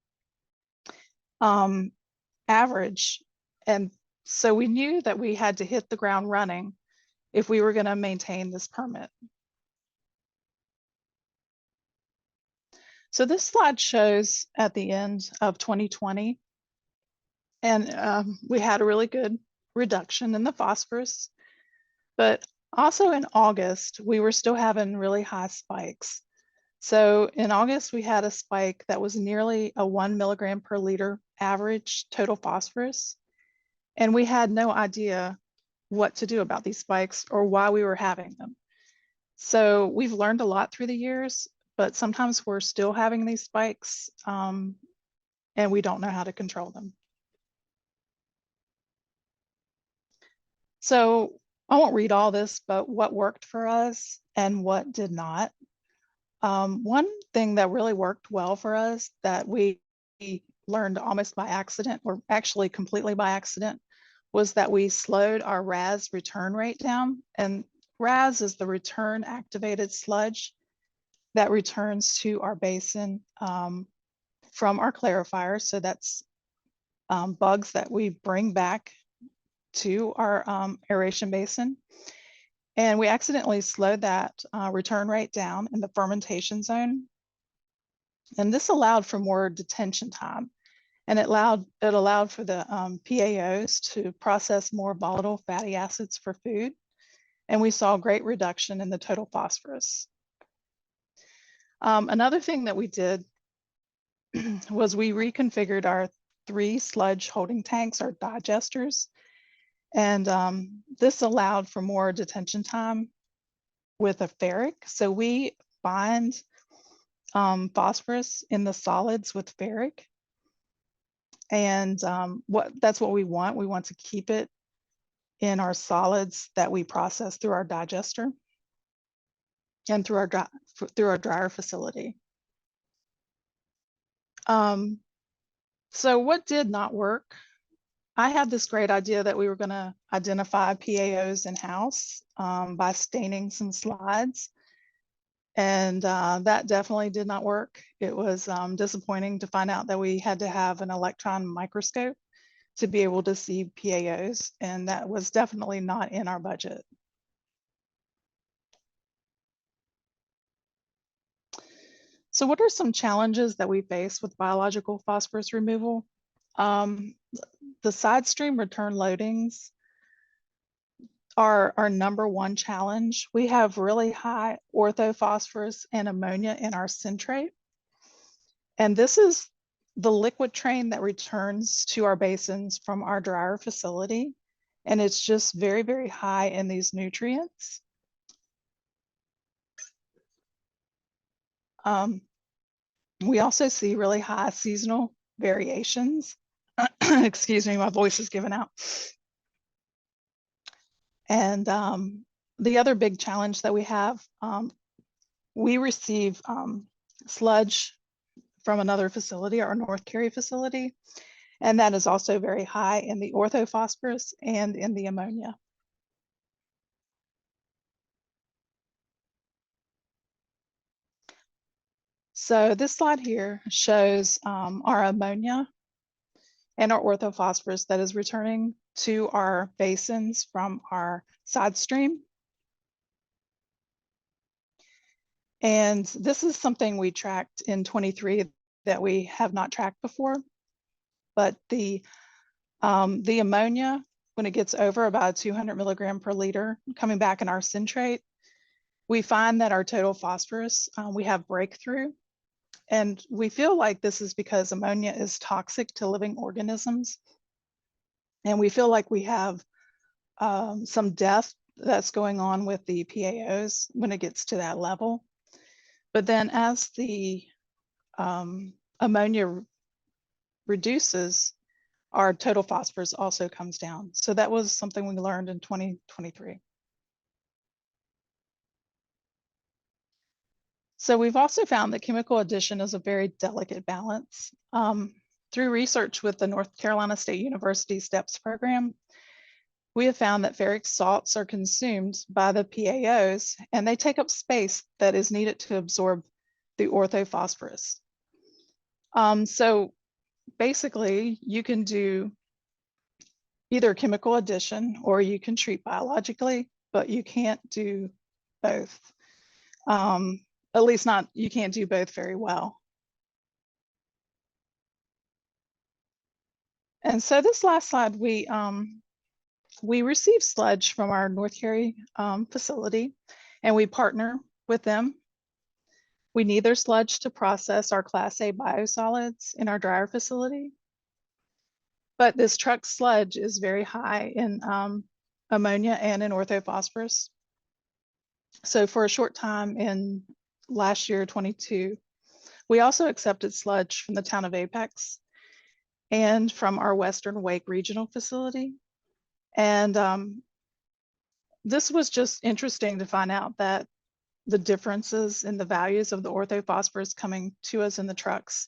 average. And so we knew that we had to hit the ground running if we were going to maintain this permit. So this slide shows at the end of 2020, and we had a really good reduction in the phosphorus, but also in August, we were still having really high spikes. So in August, we had a spike that was nearly a 1 milligram per liter average total phosphorus. And we had no idea what to do about these spikes or why we were having them. So we've learned a lot through the years, but sometimes we're still having these spikes and we don't know how to control them. So I won't read all this, but what worked for us and what did not. One thing that really worked well for us that we learned almost by accident, or actually completely by accident, was that we slowed our RAS return rate down. And RAS is the return activated sludge that returns to our basin from our clarifier. So that's bugs that we bring back to our aeration basin. And we accidentally slowed that return rate down in the fermentation zone. And this allowed for more detention time. And it allowed for the PAOs to process more volatile fatty acids for food. And we saw a great reduction in the total phosphorus. Another thing that we did was we reconfigured our 3 sludge holding tanks, our digesters. And this allowed for more detention time with a ferric. So we bind phosphorus in the solids with ferric. And that's what we want. We want to keep it in our solids that we process through our digester and through our dryer facility. So what did not work? I had this great idea that we were going to identify PAOs in-house by staining some slides. And that definitely did not work. It was disappointing to find out that we had to have an electron microscope to be able to see PAOs. And that was definitely not in our budget. So what are some challenges that we face with biological phosphorus removal? The side stream return loadings are our #1 challenge. We have really high orthophosphorus and ammonia in our centrate. And this is the liquid train that returns to our basins from our dryer facility. And it's just very, very high in these nutrients. We also see really high seasonal variations. Excuse me, my voice is giving out. And the other big challenge that we have, we receive sludge from another facility, our North Cary facility, and that is also very high in the orthophosphorus and in the ammonia. So this slide here shows our ammonia and our orthophosphorus that is returning to our basins from our side stream. And this is something we tracked in 23 that we have not tracked before. But the ammonia, when it gets over about 200 milligram per liter coming back in our centrate, we find that our total phosphorus, we have breakthrough. And we feel like this is because ammonia is toxic to living organisms. And we feel like we have some death that's going on with the PAOs when it gets to that level. But then as the ammonia reduces, our total phosphorus also comes down. So that was something we learned in 2023. So we've also found that chemical addition is a very delicate balance. Through research with the North Carolina State University STEPS program, we have found that ferric salts are consumed by the PAOs and they take up space that is needed to absorb the orthophosphorus. So basically you can do either chemical addition or you can treat biologically, but you can't do both. At least not, you can't do both very well. And so this last slide, we receive sludge from our North Cary facility and we partner with them. We need their sludge to process our Class A biosolids in our dryer facility. But this truck sludge is very high in ammonia and in orthophosphorus. So for a short time in last year, 22, we also accepted sludge from the town of Apex and from our Western Wake regional facility. And this was just interesting to find out that the differences in the values of the orthophosphorus coming to us in the trucks.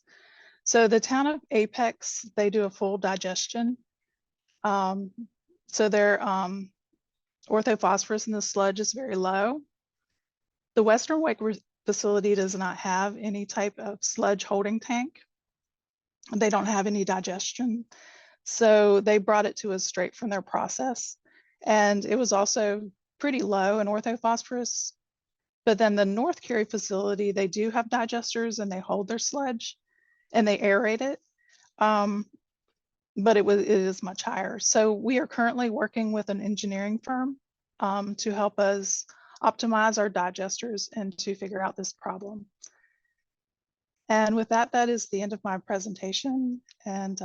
So the town of Apex, they do a full digestion. So their orthophosphorus in the sludge is very low. The Western Wake facility does not have any type of sludge holding tank. They don't have any digestion. So they brought it to us straight from their process. And it was also pretty low in orthophosphorus. But then the North Cary facility, they do have digesters and they hold their sludge and they aerate it. But it is much higher. So we are currently working with an engineering firm to help us optimize our digesters and to figure out this problem. And with that, that is the end of my presentation. And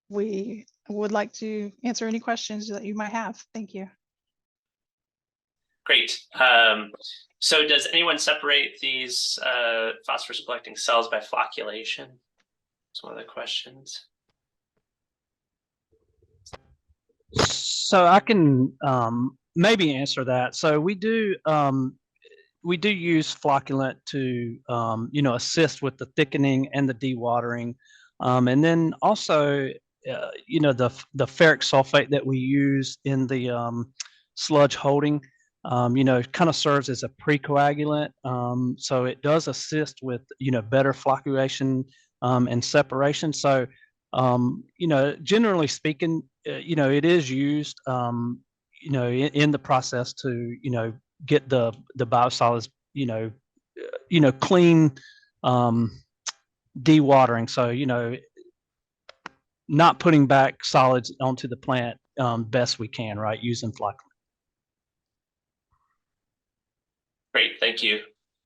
we would like to answer any questions that you might have. Thank you. Great. So does anyone separate these phosphorus collecting cells by flocculation? That's one of the questions. So I can maybe answer that. So we do use flocculant to assist with the thickening and the dewatering, and then also the ferric sulfate that we use in the sludge holding kind of serves as a precoagulant, so it does assist with better flocculation and separation. So generally speaking, it is used in the process to get the biosolids clean dewatering, so not putting back solids onto the plant best we can, right, using flocculant. Great, thank you.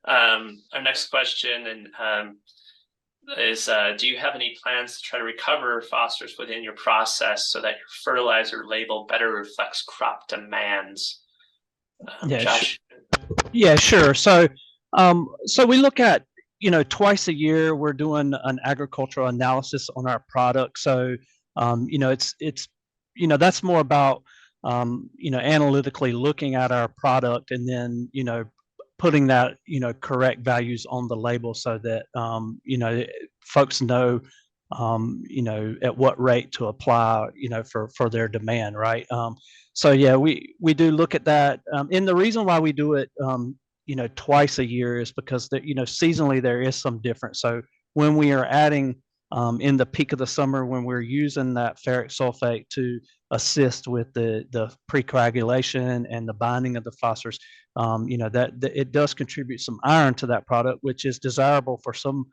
Our next question is, do you have any plans to try to recover phosphorus within your process so that your fertilizer label better reflects crop demands? Josh? Yeah, sure. So we look at, twice a year, we're doing an agricultural analysis on our product. So, it's that's more about, analytically looking at our product and then, putting that, correct values on the label so that, folks know, at what rate to apply, for their demand, right? So yeah, we do look at that. And the reason why we do it, twice a year is because seasonally there is some difference. So when we are adding in the peak of the summer, when we're using that ferric sulfate to assist with the precoagulation and the binding of the phosphorus, that it does contribute some iron to that product, which is desirable for some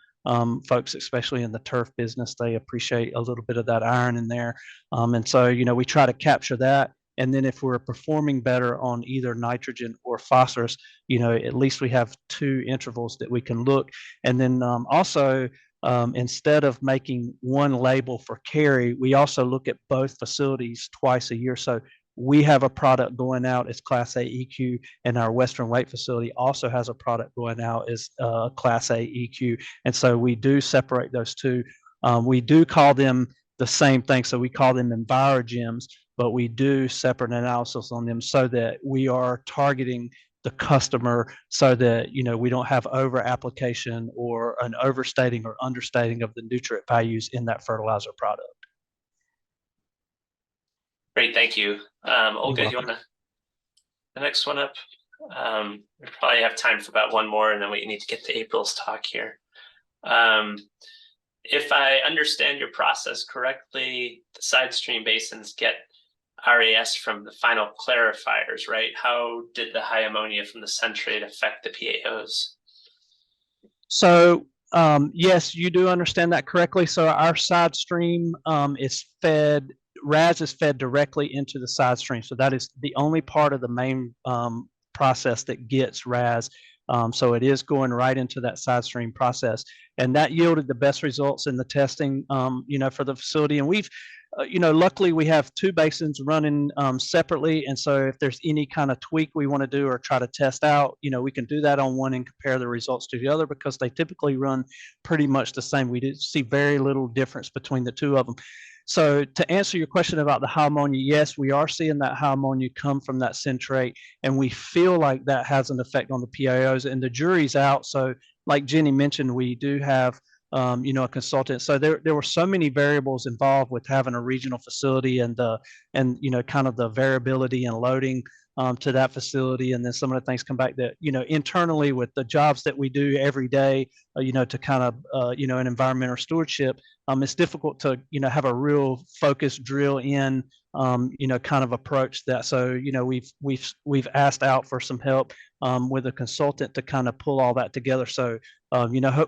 folks, especially in the turf business. They appreciate a little bit of that iron in there. And so, we try to capture that. And then if we're performing better on either nitrogen or phosphorus, at least we have two intervals that we can look. And then also, instead of making one label for Cary, we also look at both facilities twice a year. So we have a product going out as Class A EQ, and our Western Wake facility also has a product going out as Class A EQ. And so we do separate those two. We do call them the same thing. So we call them EnviroGems, but we do separate analysis on them so that we are targeting the customer so that, we don't have over application or an overstating or understating of the nutrient values in that fertilizer product. Great, thank you. Olga, you want to the next one up? We probably have time for about one more, and then we need to get to April's talk here. If I understand your process correctly, the side stream basins get RAS from the final clarifiers, right? How did the high ammonia from the centrate affect the PAOs? So yes, you do understand that correctly. So our side stream is fed, RAS is fed directly into the side stream. So that is the only part of the main process that gets RAS. So it is going right into that side stream process, and that yielded the best results in the testing, for the facility. And we've, luckily we have 2 basins running separately, and so if there's any kind of tweak we want to do or try to test out, we can do that on one and compare the results to the other, because they typically run pretty much the same. We did see very little difference between the 2 of them. So to answer your question about the high ammonia, yes, we are seeing that high ammonia come from that centrate, and we feel like that has an effect on the PAOs, and the jury's out. So like Jenny mentioned, we do have a consultant. So there were so many variables involved with having a regional facility, and kind of the variability and loading to that facility. And then some of the things come back that, internally with the jobs that we do every day, to kind of, an environmental stewardship, it's difficult to, have a real focused drill in, kind of approach that. So, we've asked out for some help with a consultant to kind of pull all that together. So,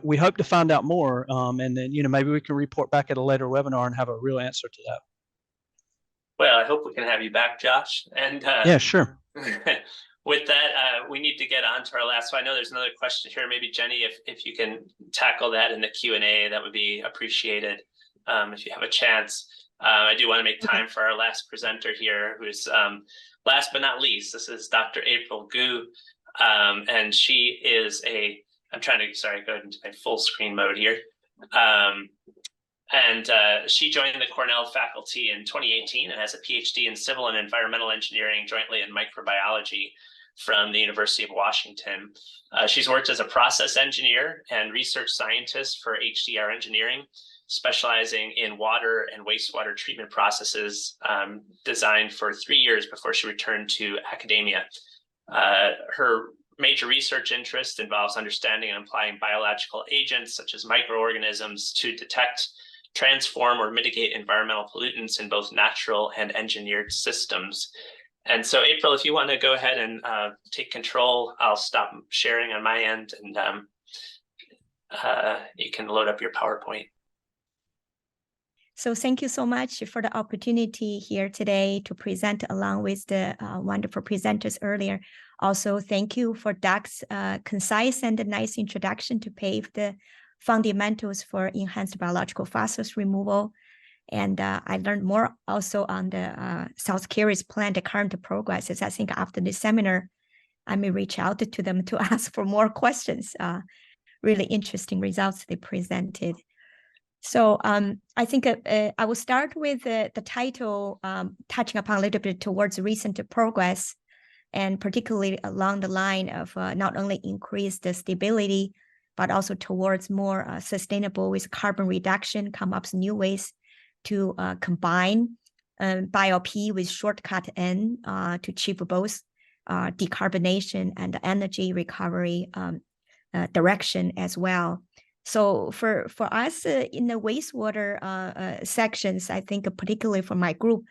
we hope to find out more, and then, maybe we can report back at a later webinar and have a real answer to that. Well, I hope we can have you back, Josh. And yeah, sure. With that, we need to get on to our last. So I know there's another question here. Maybe Jenny, if you can tackle that in the Q&A, that would be appreciated. If you have a chance. I do want to make time for our last presenter here, who's last but not least. This is Dr. April Gu, and she is I'm trying to, go into my full screen mode here. And she joined the Cornell faculty in 2018 and has a PhD in civil and environmental engineering, jointly in microbiology from the University of Washington. She's worked as a process engineer and research scientist for HDR engineering, specializing in water and wastewater treatment processes, designed for 3 years before she returned to academia. Her major research interest involves understanding and applying biological agents such as microorganisms to detect, transform, or mitigate environmental pollutants in both natural and engineered systems. And so, April, if you want to go ahead and take control, I'll stop sharing on my end, and you can load up your PowerPoint. So thank you so much for the opportunity here today to present along with the wonderful presenters earlier. Also, thank you for Doug's concise and nice introduction to pave the fundamentals for enhanced biological phosphorus removal. And I learned more also on the South Cary's plan, the current progresses. I think after this seminar, I may reach out to them to ask for more questions. Really interesting results they presented. So I think I will start with the title, touching upon a little bit towards recent progress, and particularly along the line of not only increase the stability, but also towards more sustainable with carbon reduction, come up with new ways to combine BioP with shortcut N to achieve both decarbonation and energy recovery direction as well. So for us in the wastewater sections, I think particularly for my group,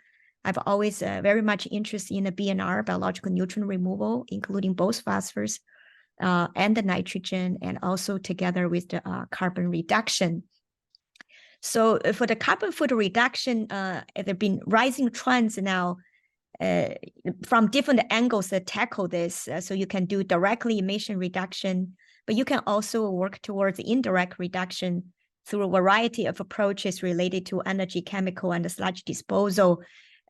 I've always very much interested in the BNR, biological nutrient removal, including both phosphorus and the nitrogen, and also together with the carbon reduction. So for the carbon footprint reduction, there have been rising trends now from different angles that tackle this. So you can do directly emission reduction, but you can also work towards indirect reduction through a variety of approaches related to energy, chemical, and sludge disposal,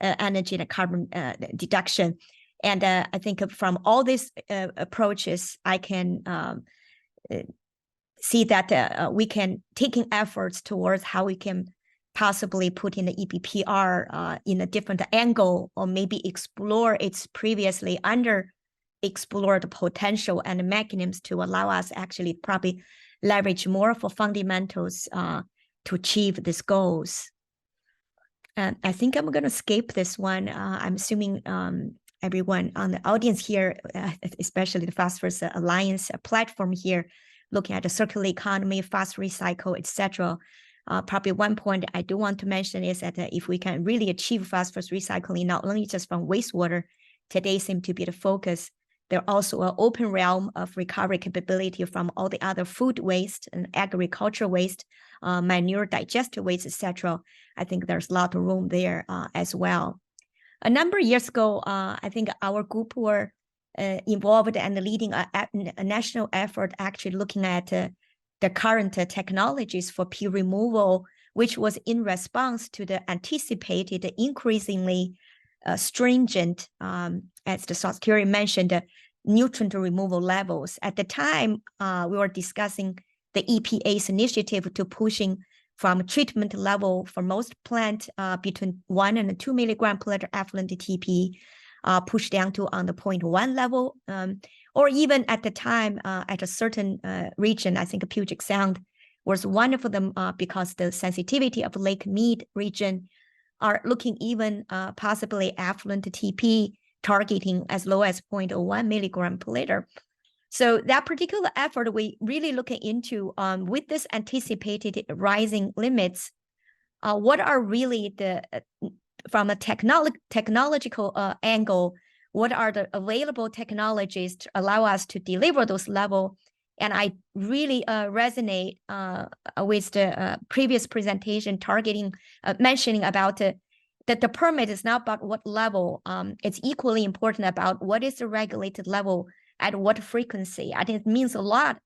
energy and carbon deduction. And I think from all these approaches, I can see that we can taking efforts towards how we can possibly put in the EBPR in a different angle, or maybe explore its previously underexplored potential and mechanisms to allow us actually probably leverage more for fundamentals to achieve these goals. I think I'm going to skip this one. I'm assuming everyone on the audience here, especially the Phosphorus Alliance platform here, looking at the circular economy, phosphorus recycle, etc. Probably one point I do want to mention is that if we can really achieve phosphorus recycling, not only just from wastewater, today seems to be the focus, there also an open realm of recovery capability from all the other food waste and agricultural waste, manure, digestive waste, etc. I think there's a lot of room there as well. A number of years ago, I think our group were involved and leading a national effort actually looking at the current technologies for pee removal, which was in response to the anticipated increasingly stringent, as the Cary mentioned, nutrient removal levels. At the time, we were discussing the EPA's initiative to pushing from treatment level for most plant between 1 and 2 milligram per liter effluent TP, push down to on the 0.1 level, or even at the time at a certain region, I think Puget Sound was one of them because the sensitivity of Lake Mead region are looking even possibly effluent TP targeting as low as 0.01 milligram per liter. So that particular effort, we really looking into with this anticipated rising limits, what are really the, from a technological angle, what are the available technologies to allow us to deliver those level? And I really resonate with the previous presentation targeting, mentioning about that the permit is not about what level, it's equally important about what is the regulated level at what frequency. I think it means a lot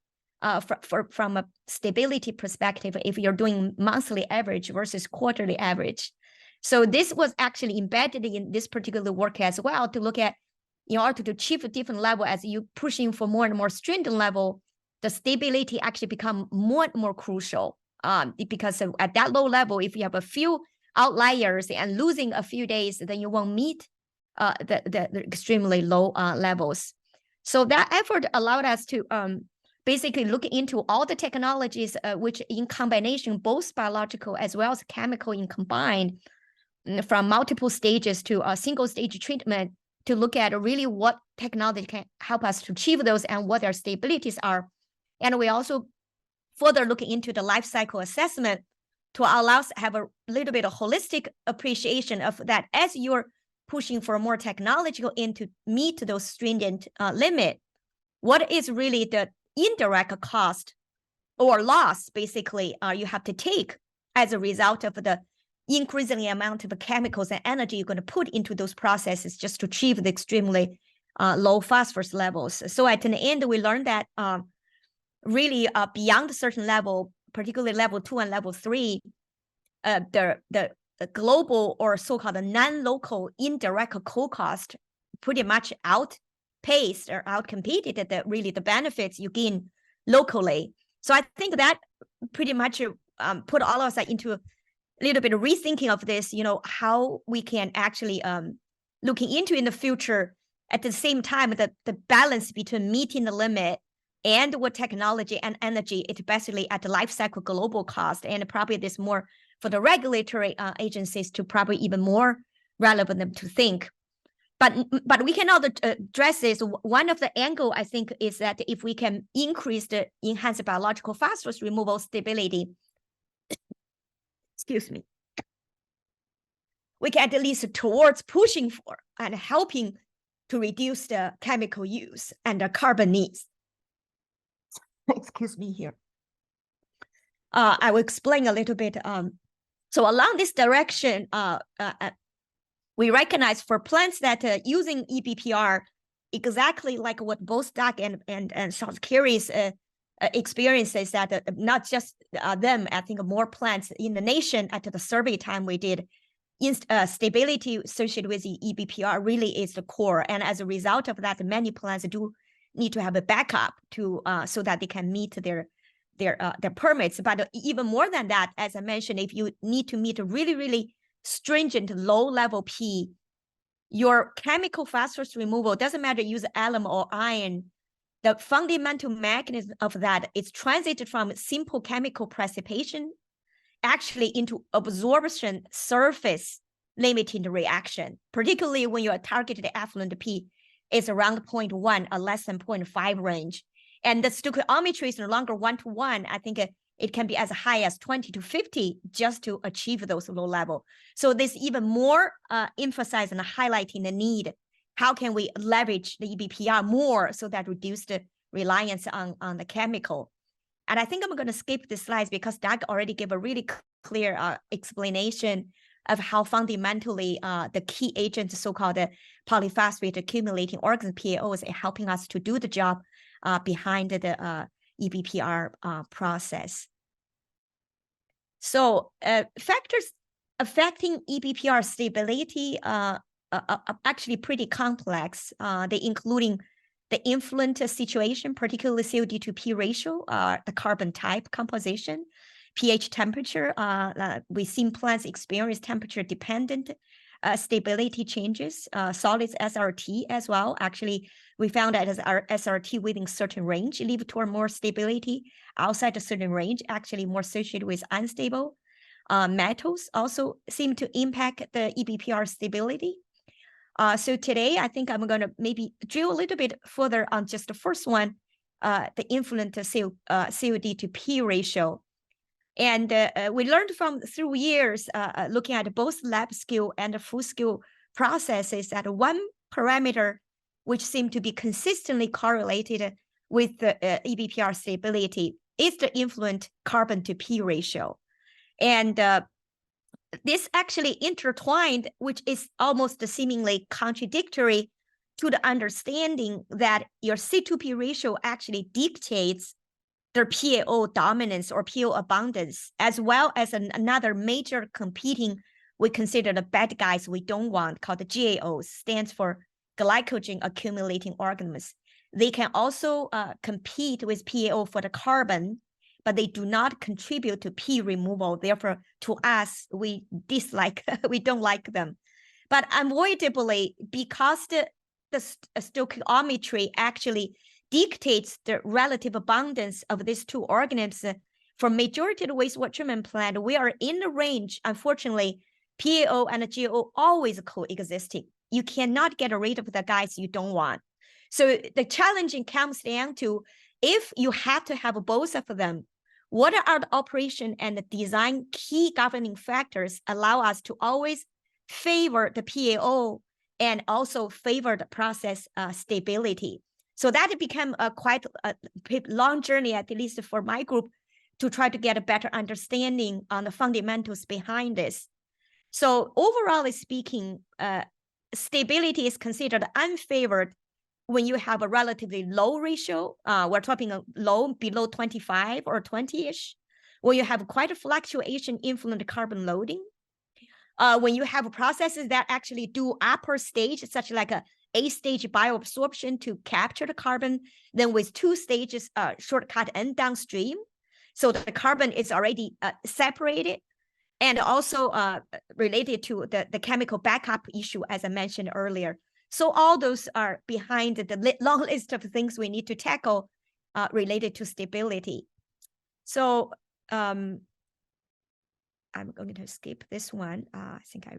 from a stability perspective if you're doing monthly average versus quarterly average. So this was actually embedded in this particular work as well to look at, in order to achieve a different level as you pushing for more and more stringent level, the stability actually become more and more crucial because at that low level, if you have a few outliers and losing a few days, then you won't meet the extremely low levels. So that effort allowed us to basically look into all the technologies which in combination, both biological as well as chemical in combined, from multiple stages to a single stage treatment to look at really what technology can help us to achieve those and what their stabilities are. And we also further look into the life cycle assessment to allow us to have a little bit of holistic appreciation of that as you're pushing for more technological in to meet those stringent limit. What is really the indirect cost or loss basically you have to take as a result of the increasing amount of chemicals and energy you're going to put into those processes just to achieve the extremely low phosphorus levels. So at the end, we learned that really beyond a certain level, particularly level 2 and level 3, the global or so-called non-local indirect co-cost pretty much outpaced or outcompeted the benefits you gain locally. So I think that pretty much put all of us into a little bit of rethinking of this, how we can actually looking into in the future at the same time the balance between meeting the limit and what technology and energy, it's basically at the life cycle global cost, and probably this more for the regulatory agencies to probably even more relevant them to think. But we cannot address this. One of the angle I think is that if we can increase the enhanced biological phosphorus removal stability, excuse me, we can at least towards pushing for and helping to reduce the chemical use and the carbon needs. Excuse me here. I will explain a little bit. So along this direction, we recognize for plants that using EBPR, exactly like what both Doug and Sean Cary's experiences that not just them, I think more plants in the nation at the survey time we did, stability associated with the EBPR really is the core. And as a result of that, many plants do need to have a backup to so that they can meet their permits. But even more than that, as I mentioned, if you need to meet a really, really stringent low-level P, your chemical phosphorus removal, doesn't matter use alum or iron, the fundamental mechanism of that is transited from simple chemical precipitation actually into absorption surface limiting the reaction, particularly when your targeted effluent P is around 0.1 or less than 0.5 range. And the stoichiometry is no longer 1-to-1. I think it can be as high as 20 to 50 just to achieve those low level. So this even more emphasize and highlighting the need. How can we leverage the EBPR more so that reduce the reliance on the chemical? And I think I'm going to skip the slides because Doug already gave a really clear explanation of how fundamentally the key agents, so-called polyphosphate accumulating organism, PAOs, are helping us to do the job behind the EBPR process. So factors affecting EBPR stability are actually pretty complex. They including the influent situation, particularly CO2-P ratio, the carbon type composition, pH temperature. We've seen plants experience temperature-dependent stability changes, solids SRT as well. Actually, we found that as our SRT within certain range lead toward more stability. Outside a certain range, actually more associated with unstable. Metals also seem to impact the EBPR stability. So today, I think I'm going to maybe drill a little bit further on just the first one, the influent COD to P ratio. And we learned through years looking at both lab scale and full scale processes that one parameter which seemed to be consistently correlated with the EBPR stability is the influent carbon to P ratio. And this actually intertwined, which is almost seemingly contradictory to the understanding that your C2P ratio actually dictates their PAO dominance or PAO abundance, as well as another major competing, we consider the bad guys we don't want, called the GAOs, stands for glycogen accumulating organisms. They can also compete with PAO for the carbon, but they do not contribute to P removal. Therefore, to us, we dislike, we don't like them. But unavoidably, because the stoichiometry actually dictates the relative abundance of these two organisms, for majority of the wastewater treatment plant, we are in the range. Unfortunately, PAO and GAO always coexisting. You cannot get rid of the guys you don't want. So the challenging comes down to, if you have to have both of them, what are the operation and the design key governing factors allow us to always favor the PAO and also favor the process stability? So that became a quite a long journey, at least for my group, to try to get a better understanding on the fundamentals behind this. So overall speaking, stability is considered unfavored when you have a relatively low ratio. We're talking a low below 25 or 20-ish, when you have quite a fluctuation influent carbon loading. When you have processes that actually do upper stage, such like a stage bioabsorption to capture the carbon, then with two stages shortcut and downstream. So the carbon is already separated, and also related to the chemical backup issue, as I mentioned earlier. So all those are behind the long list of things we need to tackle related to stability. So I'm going to skip this one. I think I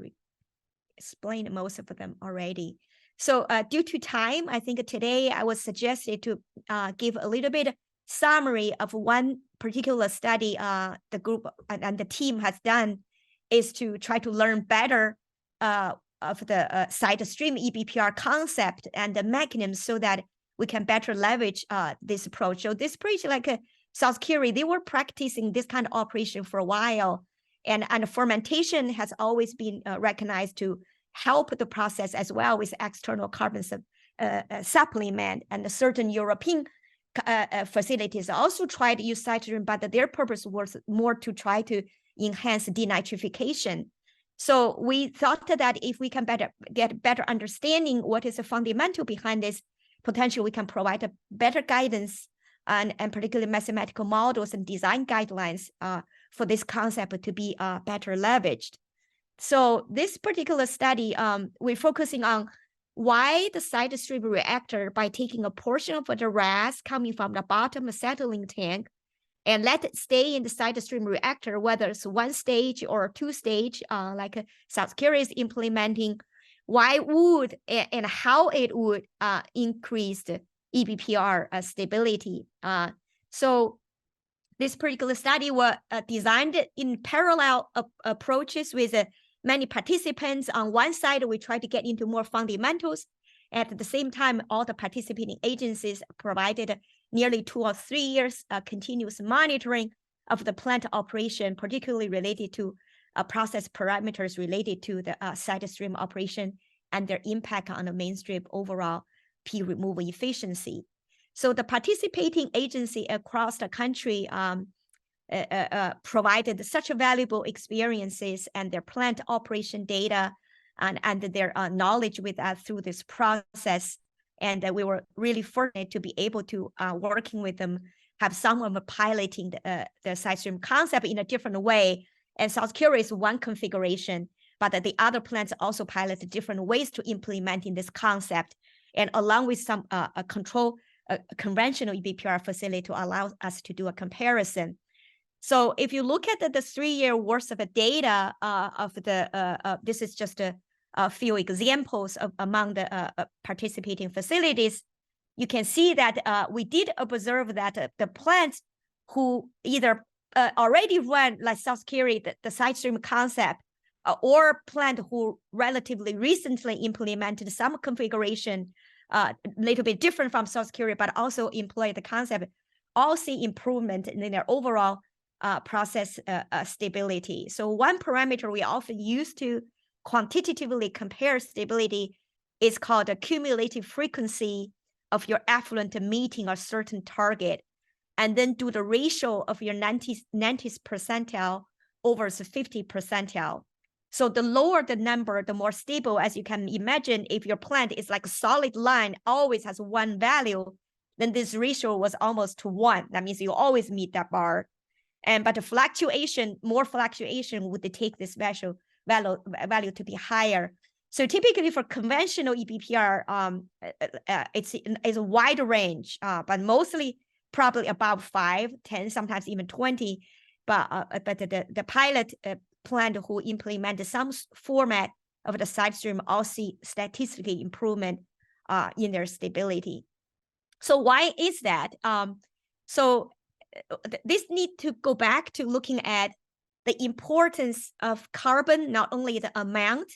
explained most of them already. So due to time, I think today I was suggested to give a little bit summary of one particular study the group and the team has done, is to try to learn better of the side stream EBPR concept and the mechanism, so that we can better leverage this approach. So this approach, like South Cary, they were practicing this kind of operation for a while, and fermentation has always been recognized to help the process as well with external carbon supplement. And certain European facilities also tried to use cytosine, but their purpose was more to try to enhance denitrification. So we thought that if we can get better understanding what is the fundamental behind this, potentially we can provide a better guidance and particularly mathematical models and design guidelines for this concept to be better leveraged. So this particular study, we're focusing on why the side stream reactor, by taking a portion of the RAS coming from the bottom settling tank and let it stay in the side stream reactor, whether it's one stage or two stage, like South Cary is implementing, why would and how it would increase the EBPR stability. So this particular study was designed in parallel approaches with many participants. On one side, we try to get into more fundamentals. At the same time, all the participating agencies provided nearly 2 or 3 years continuous monitoring of the plant operation, particularly related to process parameters related to the side stream operation and their impact on the mainstream overall P removal efficiency. So the participating agency across the country provided such valuable experiences and their plant operation data and their knowledge with us through this process. And we were really fortunate to be able to, working with them, have some of them piloting the side stream concept in a different way. And South Cary is one configuration, but the other plants also piloted different ways to implementing this concept. And along with some conventional EBPR facility to allow us to do a comparison. So if you look at the 3-year worth of data of the, this is just a few examples of among the participating facilities, you can see that we did observe that the plants who either already run like South Cary, the side stream concept, or plant who relatively recently implemented some configuration, a little bit different from South Cary, but also employ the concept, all see improvement in their overall process stability. So one parameter we often use to quantitatively compare stability is called the cumulative frequency of your effluent meeting a certain target, and then do the ratio of your 90th percentile over the 50th percentile. So the lower the number, the more stable. As you can imagine, if your plant is like a solid line, always has one value, then this ratio was almost to 1. That means you always meet that bar. But the fluctuation, more fluctuation would take this value to be higher. So typically for conventional EBPR, it's a wide range, but mostly probably above 5, 10, sometimes even 20. But the pilot plant who implemented some format of the side stream all see statistical improvement in their stability. So why is that? So this need to go back to looking at the importance of carbon, not only the amount,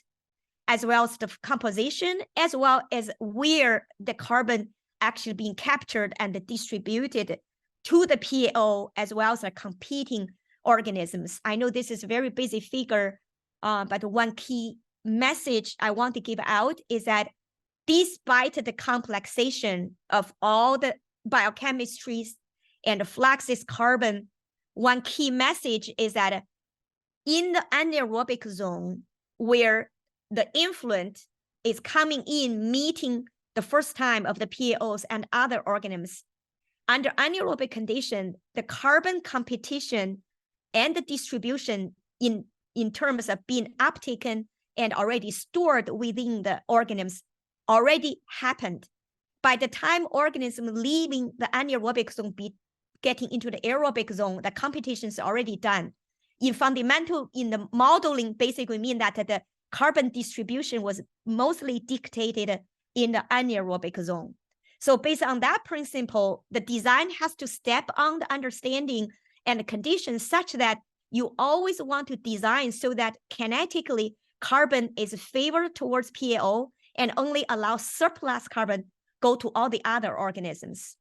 as well as the composition, as well as where the carbon actually being captured and distributed to the PAO, as well as the competing organisms. I know this is a very busy figure, but one key message I want to give out is that despite the complexation of all the biochemistries and the fluxes carbon, one key message is that in the anaerobic zone, where the influent is coming in, meeting the first time of the PAOs and other organisms, under anaerobic condition, the carbon competition and the distribution in terms of being uptaken and already stored within the organisms already happened. By the time organism leaving the anaerobic zone, getting into the aerobic zone, the competition is already done. In the modeling, basically mean that the carbon distribution was mostly dictated in the anaerobic zone. So based on that principle, the design has to step on the understanding and conditions such that you always want to design so that kinetically carbon is favored towards PAO and only allow surplus carbon go to all the other organisms.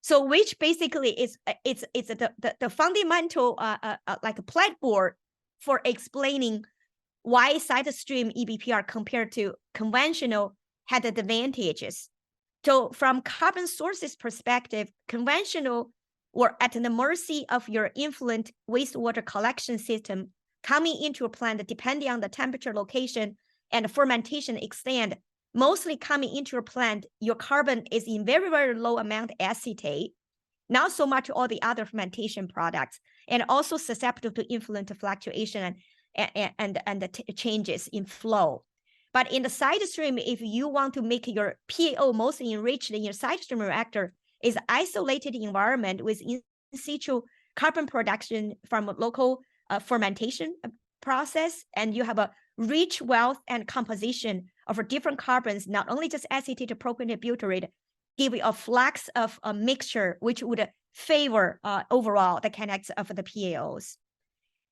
So which basically is it's the fundamental like a platform for explaining why side stream EBPR compared to conventional had advantages. So from carbon sources perspective, conventional were at the mercy of your influent wastewater collection system coming into a plant depending on the temperature, location, and fermentation extent. Mostly coming into your plant, your carbon is in very, very low amount acetate, not so much all the other fermentation products, and also susceptible to influent fluctuation and the changes in flow. But in the side stream, if you want to make your PAO mostly enriched in your side stream reactor, is isolated environment with in situ carbon production from a local fermentation process, and you have a rich wealth and composition of different carbons, not only just acetate, propionate, butyrate, give you a flux of a mixture which would favor overall the kinetics of the PAOs.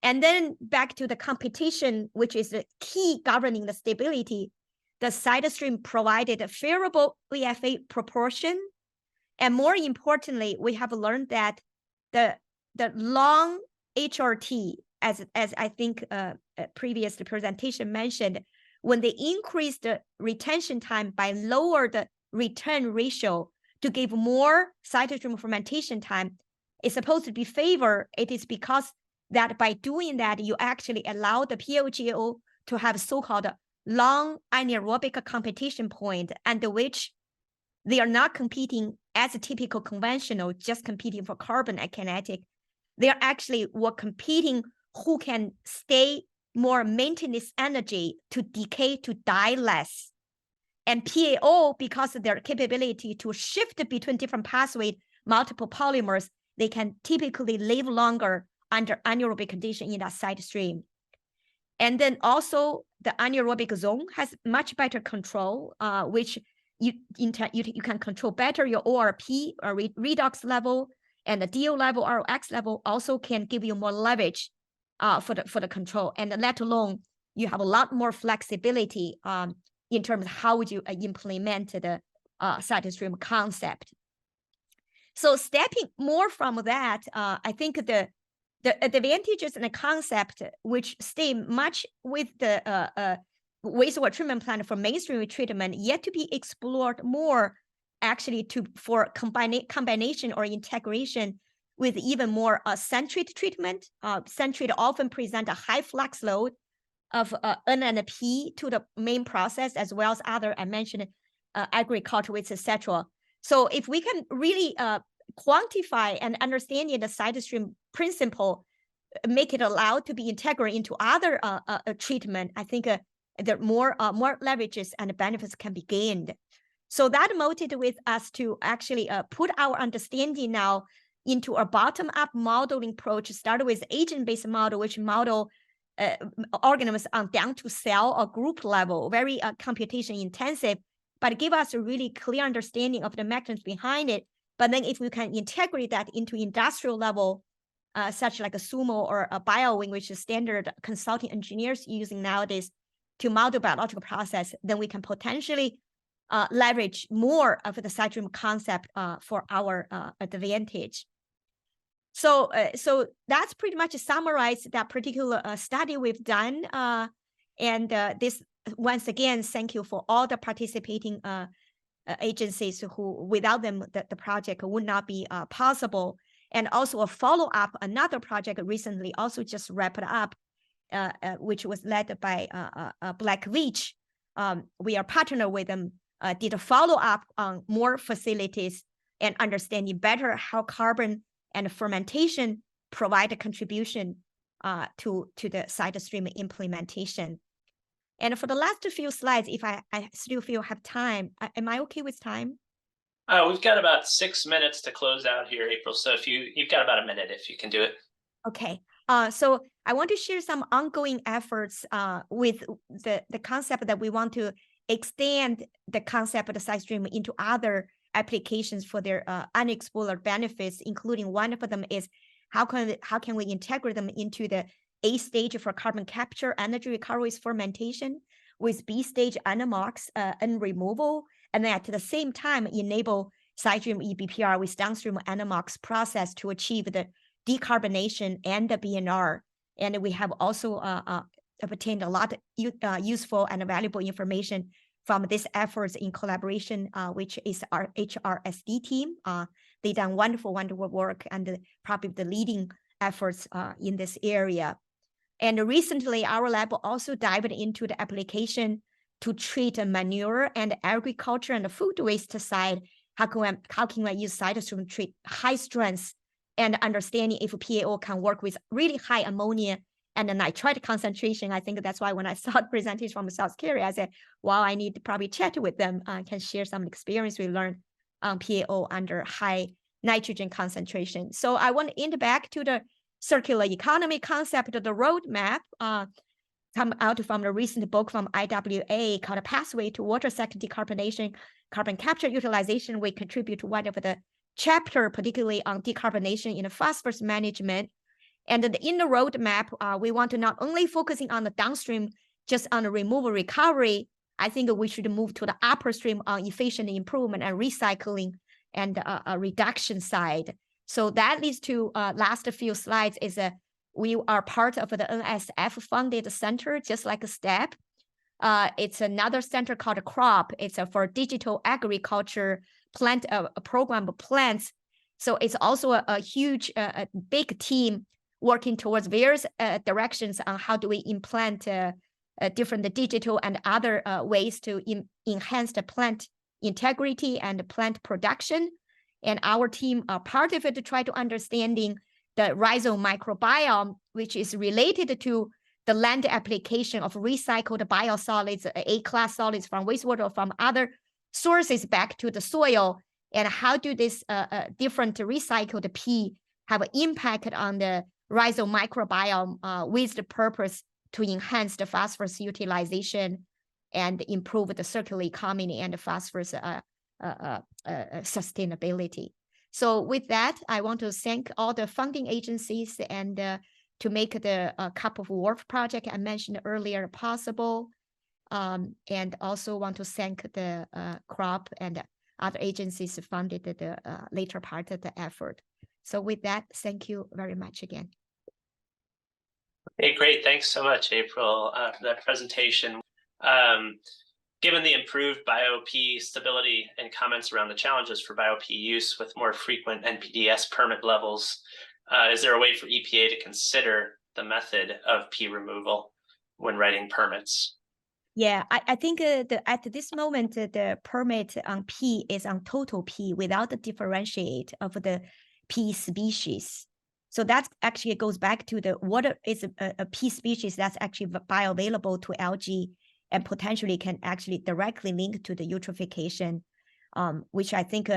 And then back to the competition, which is the key governing the stability, the side stream provided a favorable EFA proportion. And more importantly, we have learned that the long HRT as I think previous presentation mentioned, when they increase the retention time by lower the return ratio to give more cytostream fermentation time, it's supposed to be favored. It is because that by doing that, you actually allow the POGO to have so-called long anaerobic competition point, and which they are not competing as a typical conventional, just competing for carbon and kinetic. They are actually competing who can stay more maintenance energy to decay, to die less. And PAO, because of their capability to shift between different pathways, multiple polymers, they can typically live longer under anaerobic condition in that side stream. And then also the anaerobic zone has much better control, which you can control better your ORP or redox level, and the DO level, ROX level also can give you more leverage for the control. And let alone you have a lot more flexibility in terms of how would you implement the cytostream concept. So stepping more from that, I think the advantages and the concept which stay much with the wastewater treatment plant for mainstream treatment yet to be explored more, actually for combination or integration with even more centrate treatment. Centrate often present a high flux load of N and P to the main process, as well as other, I mentioned, agriculture waste, etc. So if we can really quantify and understand the cytostream principle, make it allowed to be integrated into other treatment, I think there more leverages and benefits can be gained. So that motivated with us to actually put our understanding now into a bottom-up modeling approach, started with agent-based model, which model organisms on down to cell or group level, very computation intensive, but give us a really clear understanding of the mechanisms behind it. But then if we can integrate that into industrial level, such like a Sumo or a BioWing, which is standard consulting engineers using nowadays to model biological process, then we can potentially leverage more of the cytostream concept for our advantage. So that's pretty much summarized that particular study we've done. And this, once again, thank you for all the participating agencies who, without them, the project would not be possible. And also a follow-up, another project recently also just wrapped up, which was led by Black Beach. We are partner with them, did a follow-up on more facilities and understanding better how carbon and fermentation provide a contribution to the cytostream implementation. And for the last few slides, if I still feel have time, am I okay with time? We've got about 6 minutes to close out here, April. So if you've got about a minute, if you can do it. Okay. So I want to share some ongoing efforts with the concept that we want to extend the concept of the cytostream into other applications for their unexplored benefits, including one of them is how can we integrate them into the A stage for carbon capture, energy recovery with fermentation, with B stage NMOX and removal, and then at the same time enable cytostream EBPR with downstream NMOX process to achieve the decarbonation and the BNR. And we have also obtained a lot of useful and valuable information from these efforts in collaboration, which is our HRSD team. They done wonderful work and probably the leading efforts in this area. And recently, our lab also dived into the application to treat manure and agriculture and the food waste side. How can I use cytostream to treat high strength and understanding if PAO can work with really high ammonia and the nitrite concentration. I think that's why when I saw the presentation from South Cary, I said, wow, I need to probably chat with them. I can share some experience we learned on PAO under high nitrogen concentration. So I want to end back to the circular economy concept of the roadmap, come out from the recent book from IWA called A Pathway to Water Cycle Decarbonation, Carbon Capture Utilization. We contribute to one of the chapter, particularly on decarbonation in the phosphorus management. And in the roadmap, we want to not only focusing on the downstream, just on the removal recovery. I think we should move to the upper stream on efficient improvement and recycling and a reduction side. So that leads to last few slides is we are part of the NSF funded center, just like STEP. It's another center called CROP. It's for digital agriculture plant a program of plants. So it's also a huge, big team working towards various directions on how do we implant different digital and other ways to enhance the plant integrity and plant production. And our team are part of it to try to understanding the rhizome microbiome, which is related to the land application of recycled biosolids, A-class solids from wastewater or from other sources back to the soil, and how do this different recycled P have an impact on the rhizome microbiome with the purpose to enhance the phosphorus utilization and improve the circular economy and the phosphorus sustainability. So with that, I want to thank all the funding agencies and to make the Cup of Wharf project I mentioned earlier possible. And also want to thank the CROP and other agencies who funded the later part of the effort. So with that, thank you very much again. Hey, great. Thanks so much, April, for that presentation. Given the improved BioP stability and comments around the challenges for BioP use with more frequent NPDES permit levels, is there a way for EPA to consider the method of P removal when writing permits? Yeah, I think at this moment, the permit on P is on total P without the differentiate of the P species. So that actually goes back to the what is a P species that's actually bioavailable to algae and potentially can actually directly link to the eutrophication, which I think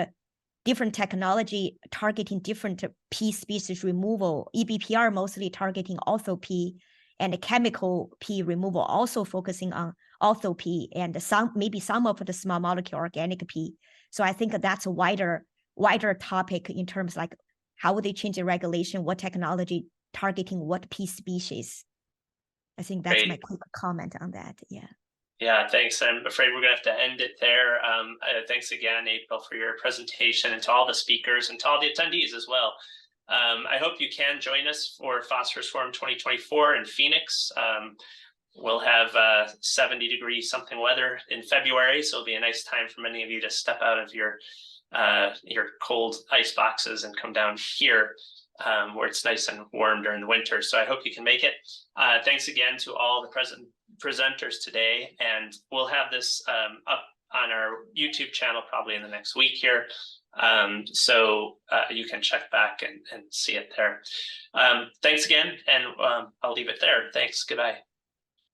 different technology targeting different P species removal, EBPR mostly targeting ortho P, and the chemical P removal also focusing on ortho P, and maybe some of the small molecule organic P. So I think that's a wider topic in terms like how would they change the regulation, what technology targeting what P species. I think that's my quick comment on that. Yeah. Yeah, thanks. I'm afraid we're going to have to end it there. Thanks again, April, for your presentation, and to all the speakers and to all the attendees as well. I hope you can join us for Phosphorus Forum 2024 in Phoenix. We'll have 70-degree something weather in February, so it'll be a nice time for many of you to step out of your cold ice boxes and come down here where it's nice and warm during the winter. So I hope you can make it. Thanks again to all the presenters today, and we'll have this up on our YouTube channel probably in the next week here. So you can check back and see it there. Thanks again, and I'll leave it there. Thanks. Goodbye.